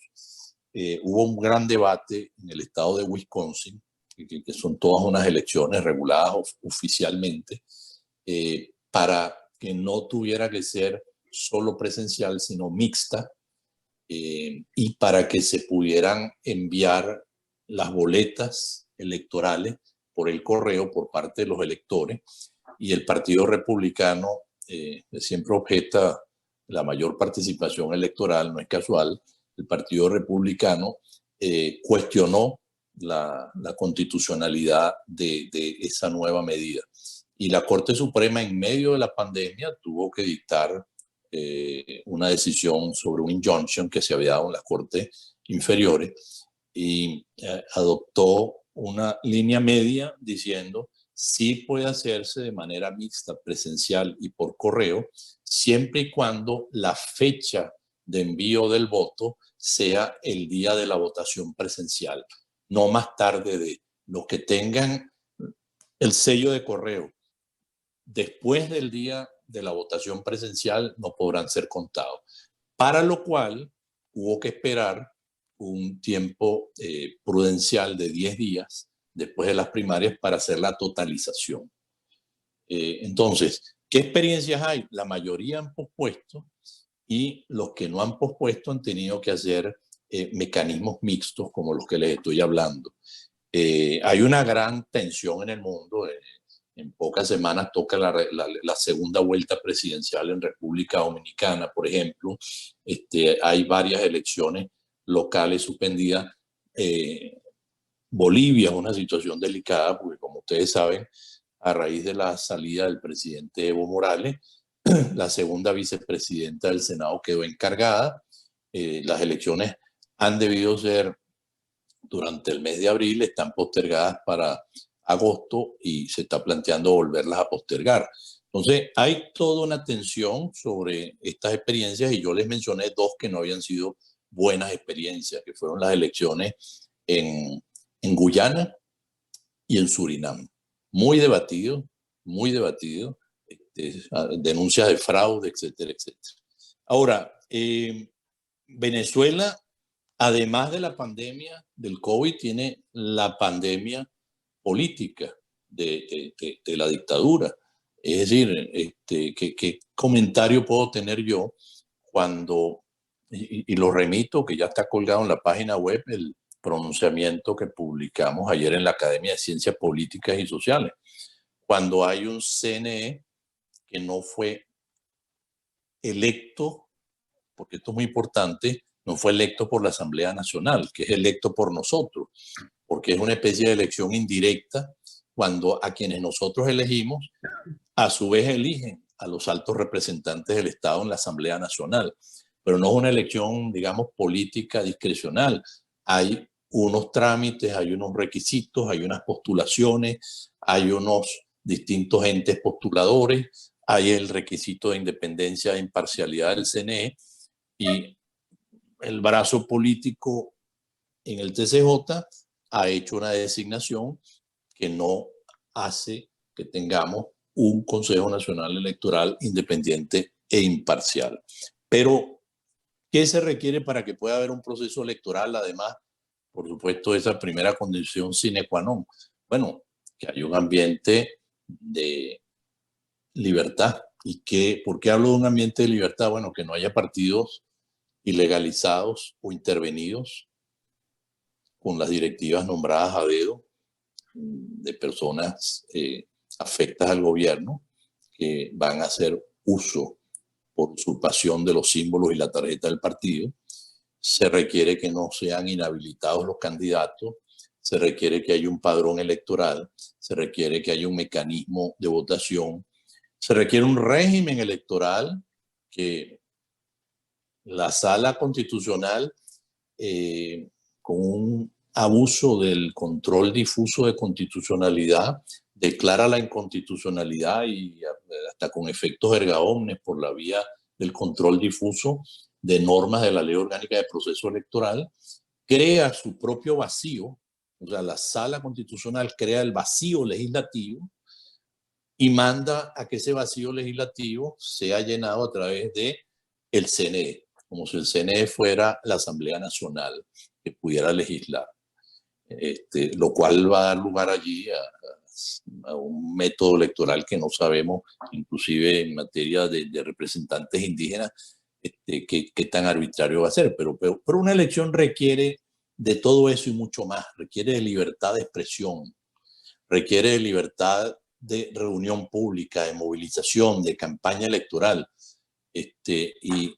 hubo un gran debate en el estado de Wisconsin, que son todas unas elecciones reguladas oficialmente, para que no tuviera que ser solo presencial, sino mixta, y para que se pudieran enviar las boletas electorales por el correo por parte de los electores. Y el Partido Republicano siempre objeta la mayor participación electoral, no es casual. El Partido Republicano cuestionó la constitucionalidad de esa nueva medida. Y la Corte Suprema, en medio de la pandemia, tuvo que dictar una decisión sobre un injunction que se había dado en las cortes inferiores y adoptó una línea media diciendo sí puede hacerse de manera mixta, presencial y por correo, siempre y cuando la fecha de envío del voto sea el día de la votación presencial, no más tarde de los que tengan el sello de correo después del día de la votación presencial no podrán ser contados, para lo cual hubo que esperar un tiempo prudencial de 10 días después de las primarias para hacer la totalización. Entonces, ¿qué experiencias hay? La mayoría han pospuesto y los que no han pospuesto han tenido que hacer mecanismos mixtos como los que les estoy hablando. Hay una gran tensión en el mundo. En pocas semanas toca la segunda vuelta presidencial en República Dominicana, por ejemplo. Hay varias elecciones locales suspendidas. Bolivia es una situación delicada porque, como ustedes saben, a raíz de la salida del presidente Evo Morales, La segunda vicepresidenta del Senado quedó encargada. Las elecciones han debido ser durante el mes de abril, están postergadas para agosto y se está planteando volverlas a postergar. Entonces, hay toda una tensión sobre estas experiencias y yo les mencioné dos que no habían sido buenas experiencias, que fueron las elecciones en Guyana y en Surinam. Muy debatido, denuncias de fraude, etcétera, etcétera. Ahora, Venezuela, además de la pandemia del COVID, tiene la pandemia política de la dictadura. Es decir, ¿qué comentario puedo tener yo cuando, y lo remito, que ya está colgado en la página web, el pronunciamiento que publicamos ayer en la Academia de Ciencias Políticas y Sociales, cuando hay un CNE que no fue electo, porque esto es muy importante, no fue electo por la Asamblea Nacional, que es electo por nosotros, porque es una especie de elección indirecta cuando a quienes nosotros elegimos, a su vez eligen a los altos representantes del Estado en la Asamblea Nacional. Pero no es una elección, digamos, política discrecional. Hay unos trámites, hay unos requisitos, hay unas postulaciones, hay unos distintos entes postuladores, hay el requisito de independencia e imparcialidad del CNE y el brazo político en el TCJ ha hecho una designación que no hace que tengamos un Consejo Nacional Electoral independiente e imparcial. Pero, ¿qué se requiere para que pueda haber un proceso electoral? Además, por supuesto, esa primera condición sine qua non. Bueno, que haya un ambiente de libertad. ¿Por qué hablo de un ambiente de libertad? Bueno, que no haya partidos ilegalizados o intervenidos con las directivas nombradas a dedo de personas afectas al gobierno que van a hacer uso por usurpación de los símbolos y la tarjeta del partido. Se requiere que no sean inhabilitados los candidatos, se requiere que haya un padrón electoral, se requiere que haya un mecanismo de votación, se requiere un régimen electoral que la Sala Constitucional, con un abuso del control difuso de constitucionalidad, declara la inconstitucionalidad y hasta con efectos erga omnes por la vía del control difuso de normas de la Ley Orgánica de Proceso Electoral, crea su propio vacío, o sea, la Sala Constitucional crea el vacío legislativo y manda a que ese vacío legislativo sea llenado a través de el CNE, como si el CNE fuera la Asamblea Nacional que pudiera legislar. Lo cual va a dar lugar allí a un método electoral que no sabemos, inclusive en materia de representantes indígenas, qué tan arbitrario va a ser. Pero una elección requiere de todo eso y mucho más. Requiere de libertad de expresión, requiere de libertad de reunión pública, de movilización, de campaña electoral. Y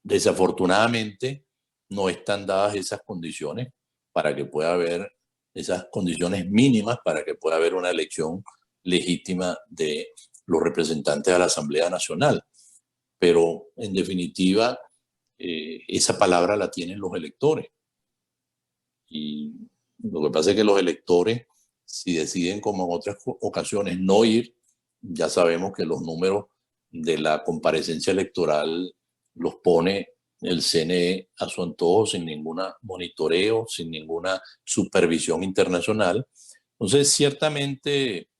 desafortunadamente no están dadas esas condiciones para que pueda haber esas condiciones mínimas para que pueda haber una elección legítima de los representantes de la Asamblea Nacional. Pero en definitiva, esa palabra la tienen los electores. Y lo que pasa es que los electores, si deciden, como en otras ocasiones, no ir, ya sabemos que los números de la comparecencia electoral los pone el CNE a su antojo, sin ningún monitoreo, sin ninguna supervisión internacional. Entonces, ciertamente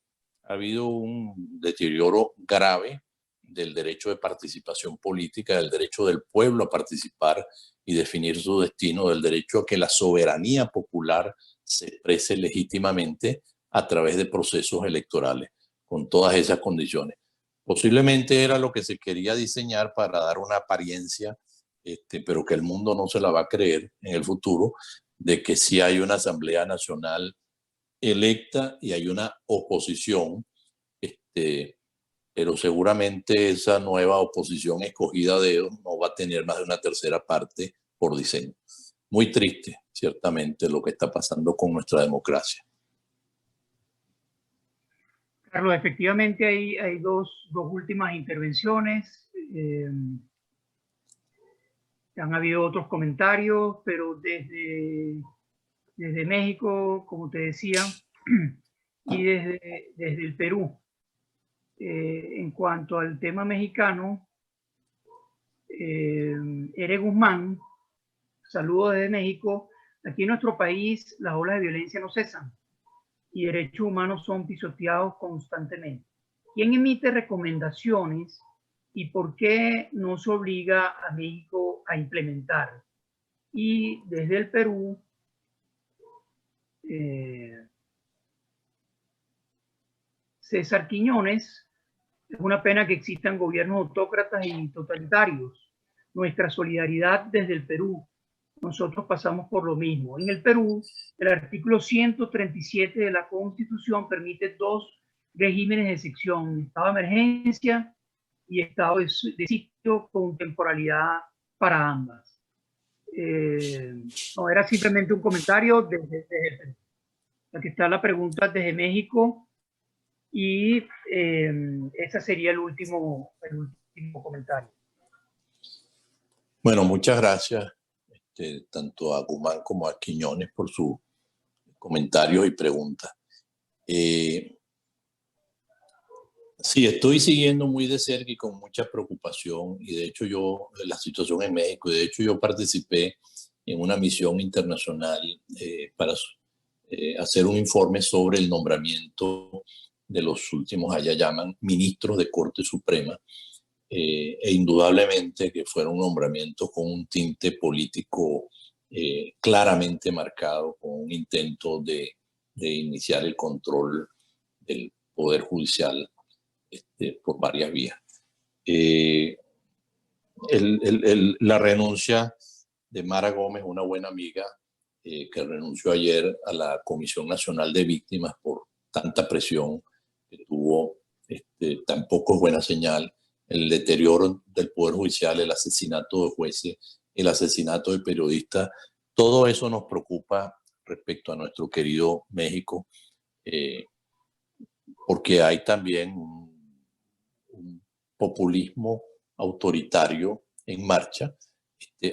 ha habido un deterioro grave del derecho de participación política, del derecho del pueblo a participar y definir su destino, del derecho a que la soberanía popular se exprese legítimamente a través de procesos electorales, con todas esas condiciones. Posiblemente era lo que se quería diseñar para dar una apariencia, pero que el mundo no se la va a creer en el futuro, de que sí hay una Asamblea Nacional electa y hay una oposición, pero seguramente esa nueva oposición escogida de ellos no va a tener más de una tercera parte por diseño. Muy triste, ciertamente, lo que está pasando con nuestra democracia. Carlos, efectivamente hay dos últimas intervenciones. Han habido otros comentarios, pero desde México, como te decía, y desde el Perú. En cuanto al tema mexicano, Ere Guzmán, saludos desde México. Aquí en nuestro país las olas de violencia no cesan y derechos humanos son pisoteados constantemente. ¿Quién emite recomendaciones y por qué no se obliga a México a implementar? Y desde el Perú, César Quiñones, es una pena que existan gobiernos autócratas y totalitarios. Nuestra solidaridad desde el Perú. Nosotros pasamos por lo mismo. En el Perú, el artículo 137 de la Constitución permite dos regímenes de excepción, estado de emergencia y estado de sitio con temporalidad para ambas. No, era simplemente un comentario desde el Perú. Aquí está la pregunta desde México y ese sería el último comentario. Bueno, muchas gracias tanto a Guzmán como a Quiñones por sus comentarios y preguntas. Sí, estoy siguiendo muy de cerca y con mucha preocupación, y de hecho la situación en México, y de hecho yo participé en una misión internacional para hacer un informe sobre el nombramiento de los últimos, allá llaman, ministros de Corte Suprema, e indudablemente que fueron nombramientos con un tinte político claramente marcado, con un intento de iniciar el control del Poder Judicial por varias vías. La renuncia de Mara Gómez, una buena amiga, que renunció ayer a la Comisión Nacional de Víctimas por tanta presión que tuvo, tampoco es buena señal. El deterioro del Poder Judicial, el asesinato de jueces, el asesinato de periodistas, todo eso nos preocupa respecto a nuestro querido México, porque hay también un populismo autoritario en marcha,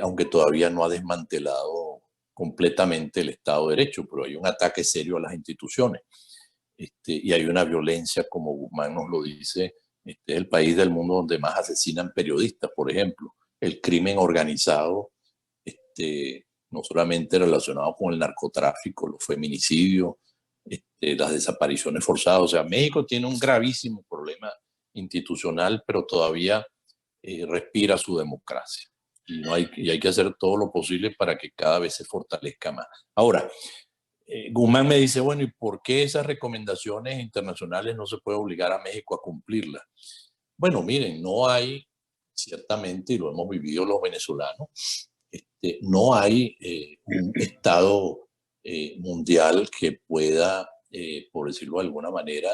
aunque todavía no ha desmantelado completamente el Estado de Derecho, pero hay un ataque serio a las instituciones. Y hay una violencia, como Guzmán nos lo dice, es el país del mundo donde más asesinan periodistas, por ejemplo. El crimen organizado, no solamente relacionado con el narcotráfico, los feminicidios, las desapariciones forzadas. O sea, México tiene un gravísimo problema institucional, pero todavía respira su democracia. Y hay que hacer todo lo posible para que cada vez se fortalezca más. Ahora, Guzmán me dice, bueno, ¿y por qué esas recomendaciones internacionales no se puede obligar a México a cumplirlas? Bueno, miren, no hay, ciertamente, y lo hemos vivido los venezolanos, no hay un Estado mundial que pueda, por decirlo de alguna manera,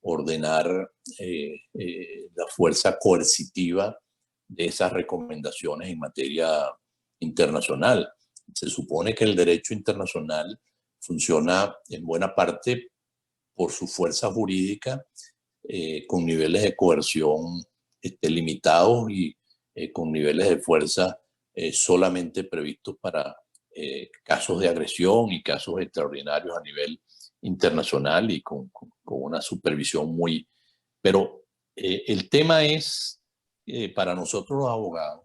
ordenar la fuerza coercitiva de esas recomendaciones en materia internacional. Se supone que el derecho internacional funciona en buena parte por su fuerza jurídica, con niveles de coerción limitados y con niveles de fuerza solamente previstos para casos de agresión y casos extraordinarios a nivel internacional y con una supervisión muy... Pero el tema es, para nosotros los abogados,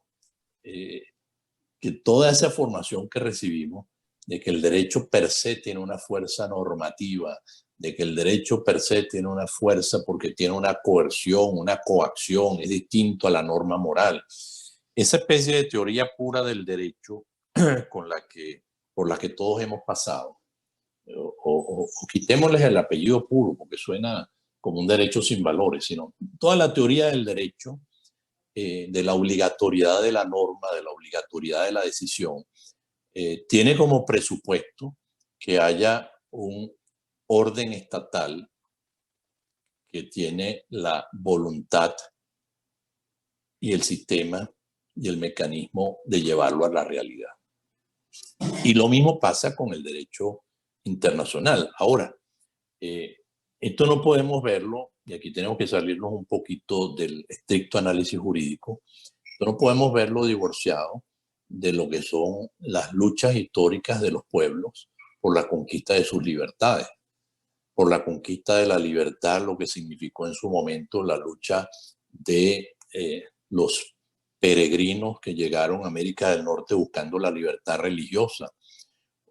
que toda esa formación que recibimos, de que el derecho per se tiene una fuerza normativa, de que el derecho per se tiene una fuerza porque tiene una coerción, una coacción, es distinto a la norma moral. Esa especie de teoría pura del derecho por la que todos hemos pasado, o quitémosles el apellido puro porque suena como un derecho sin valores, sino toda la teoría del derecho, de la obligatoriedad de la norma, de la obligatoriedad de la decisión, tiene como presupuesto que haya un orden estatal que tiene la voluntad y el sistema y el mecanismo de llevarlo a la realidad. Y lo mismo pasa con el derecho internacional. Ahora, Esto no podemos verlo, y aquí tenemos que salirnos un poquito del estricto análisis jurídico, esto no podemos verlo divorciado de lo que son las luchas históricas de los pueblos por la conquista de sus libertades, por la conquista de la libertad, lo que significó en su momento la lucha de los peregrinos que llegaron a América del Norte buscando la libertad religiosa,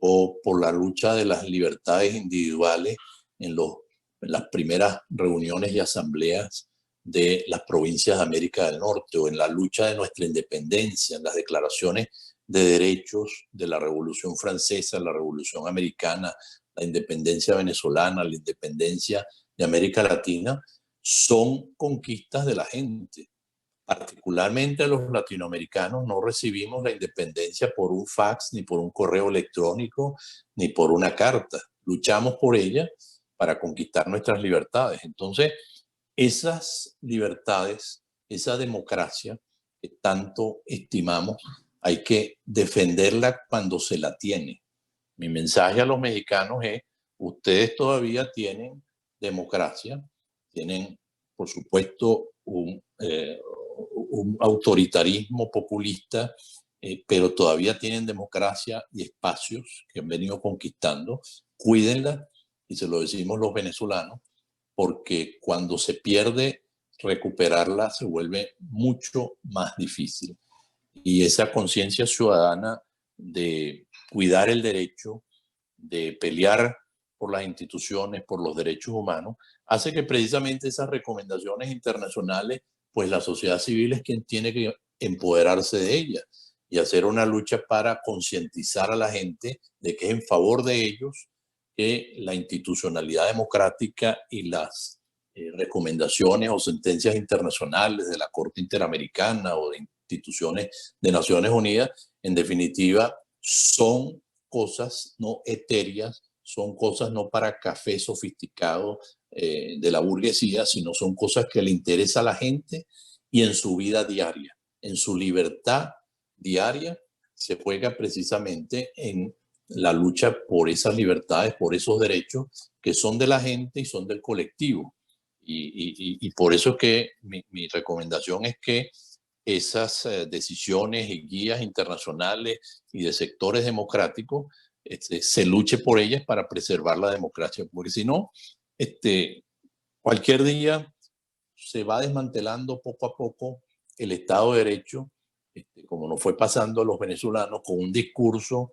o por la lucha de las libertades individuales en las primeras reuniones y asambleas de las provincias de América del Norte, o en la lucha de nuestra independencia, en las declaraciones de derechos de la Revolución Francesa, la Revolución Americana, la independencia venezolana, la independencia de América Latina, son conquistas de la gente. Particularmente los latinoamericanos no recibimos la independencia por un fax, ni por un correo electrónico, ni por una carta. Luchamos por ella para conquistar nuestras libertades. Entonces, esas libertades, esa democracia que tanto estimamos, hay que defenderla cuando se la tiene. Mi mensaje a los mexicanos es: ustedes todavía tienen democracia, tienen, por supuesto, un autoritarismo populista, pero todavía tienen democracia y espacios que han venido conquistando. Cuídenla, y se lo decimos los venezolanos, porque cuando se pierde, recuperarla se vuelve mucho más difícil. Y esa conciencia ciudadana de cuidar el derecho, de pelear por las instituciones, por los derechos humanos, hace que precisamente esas recomendaciones internacionales, pues la sociedad civil es quien tiene que empoderarse de ellas y hacer una lucha para concientizar a la gente de que es en favor de ellos que la institucionalidad democrática y las recomendaciones o sentencias internacionales de la Corte Interamericana o de instituciones de Naciones Unidas, en definitiva, son cosas no etéreas, son cosas no para café sofisticado de la burguesía, sino son cosas que le interesa a la gente y en su vida diaria, en su libertad diaria, se juega precisamente en la lucha por esas libertades, por esos derechos que son de la gente y son del colectivo. Y por eso que mi recomendación es que esas decisiones y guías internacionales y de sectores democráticos se luche por ellas para preservar la democracia, porque si no, cualquier día se va desmantelando poco a poco el Estado de Derecho, como nos fue pasando a los venezolanos, con un discurso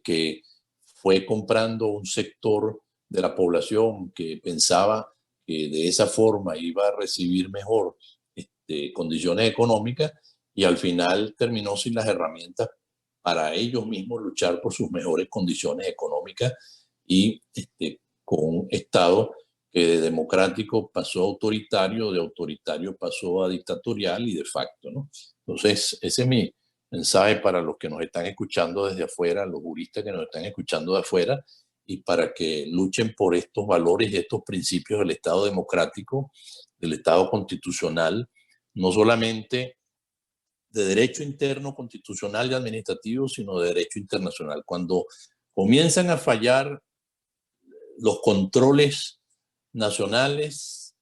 que fue comprando un sector de la población que pensaba que de esa forma iba a recibir mejor condiciones económicas, y al final terminó sin las herramientas para ellos mismos luchar por sus mejores condiciones económicas, y con un Estado que de democrático pasó a autoritario, de autoritario pasó a dictatorial y de facto, ¿no? Entonces, ese es mi mensaje para los que nos están escuchando desde afuera, los juristas que nos están escuchando de afuera, y para que luchen por estos valores y estos principios del Estado democrático, del Estado constitucional, no solamente de derecho interno, constitucional y administrativo, sino de derecho internacional. Cuando comienzan a fallar los controles nacionales,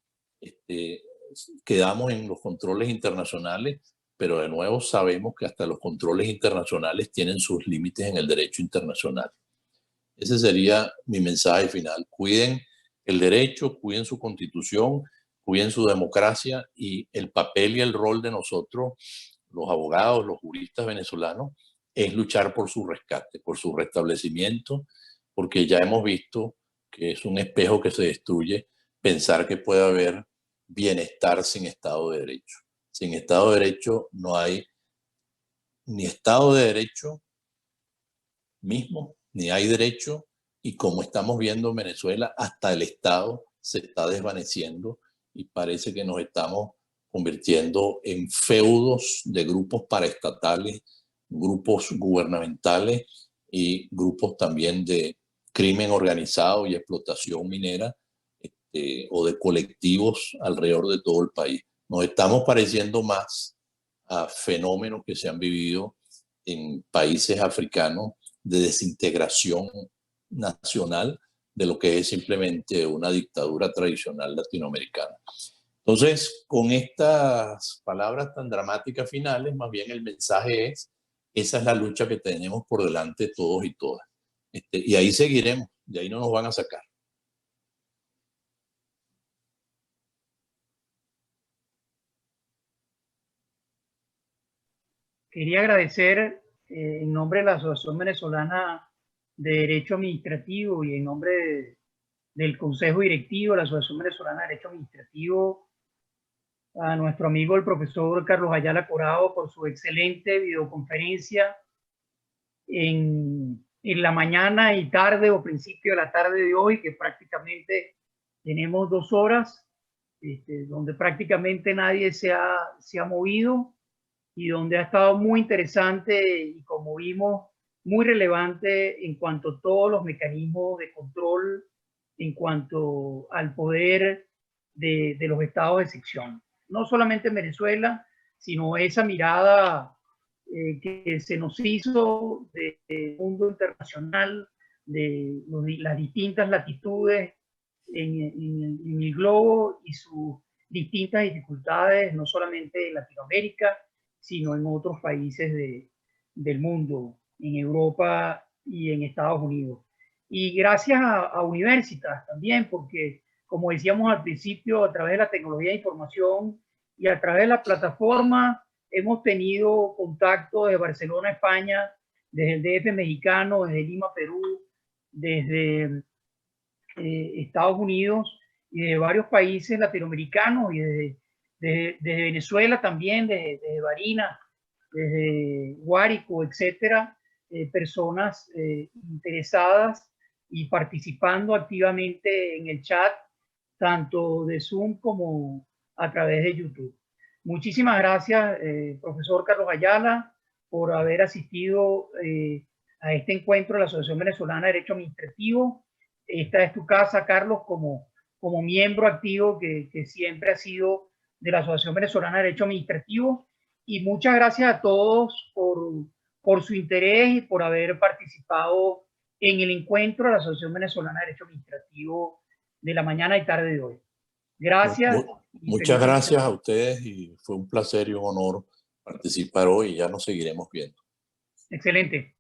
quedamos en los controles internacionales, pero de nuevo sabemos que hasta los controles internacionales tienen sus límites en el derecho internacional. Ese sería mi mensaje final. Cuiden el derecho, cuiden su constitución, cuiden su democracia, y el papel y el rol de nosotros, los abogados, los juristas venezolanos, es luchar por su rescate, por su restablecimiento, porque ya hemos visto que es un espejo que se destruye pensar que puede haber bienestar sin Estado de Derecho. Sin Estado de Derecho no hay ni Estado de Derecho mismo, ni hay derecho, y como estamos viendo en Venezuela, hasta el Estado se está desvaneciendo y parece que nos estamos convirtiendo en feudos de grupos paraestatales, grupos gubernamentales y grupos también de crimen organizado y explotación minera, o de colectivos alrededor de todo el país. Nos estamos pareciendo más a fenómenos que se han vivido en países africanos de desintegración nacional, de lo que es simplemente una dictadura tradicional latinoamericana. Entonces, con estas palabras tan dramáticas finales, más bien el mensaje es, esa es la lucha que tenemos por delante todos y todas. Y ahí seguiremos, de ahí no nos van a sacar. Quería agradecer en nombre de la Asociación Venezolana de Derecho Administrativo y en nombre del Consejo Directivo de la Asociación Venezolana de Derecho Administrativo a nuestro amigo el profesor Carlos Ayala Corado por su excelente videoconferencia en la mañana y tarde o principio de la tarde de hoy, que prácticamente tenemos 2 horas, donde prácticamente nadie se ha movido y donde ha estado muy interesante y, como vimos, muy relevante en cuanto a todos los mecanismos de control, en cuanto al poder de los estados de excepción. No solamente en Venezuela, sino esa mirada que se nos hizo del mundo internacional, de las distintas latitudes en el globo y sus distintas dificultades, no solamente en Latinoamérica, sino en otros países del mundo, en Europa y en Estados Unidos. Y gracias a Universitas también, porque como decíamos al principio, a través de la tecnología de información y a través de la plataforma, hemos tenido contacto desde Barcelona, España, desde el DF mexicano, desde Lima, Perú, desde Estados Unidos y de varios países latinoamericanos y desde Venezuela también, desde Barinas, desde Guárico, etcétera, personas interesadas y participando activamente en el chat, tanto de Zoom como a través de YouTube. Muchísimas gracias, profesor Carlos Ayala, por haber asistido a este encuentro de la Asociación Venezolana de Derecho Administrativo. Esta es tu casa, Carlos, como miembro activo que siempre ha sido de la Asociación Venezolana de Derecho Administrativo. Y muchas gracias a todos por su interés y por haber participado en el encuentro de la Asociación Venezolana de Derecho Administrativo de la mañana y tarde de hoy. Gracias. Muchas gracias a ustedes y fue un placer y un honor participar hoy y ya nos seguiremos viendo. Excelente.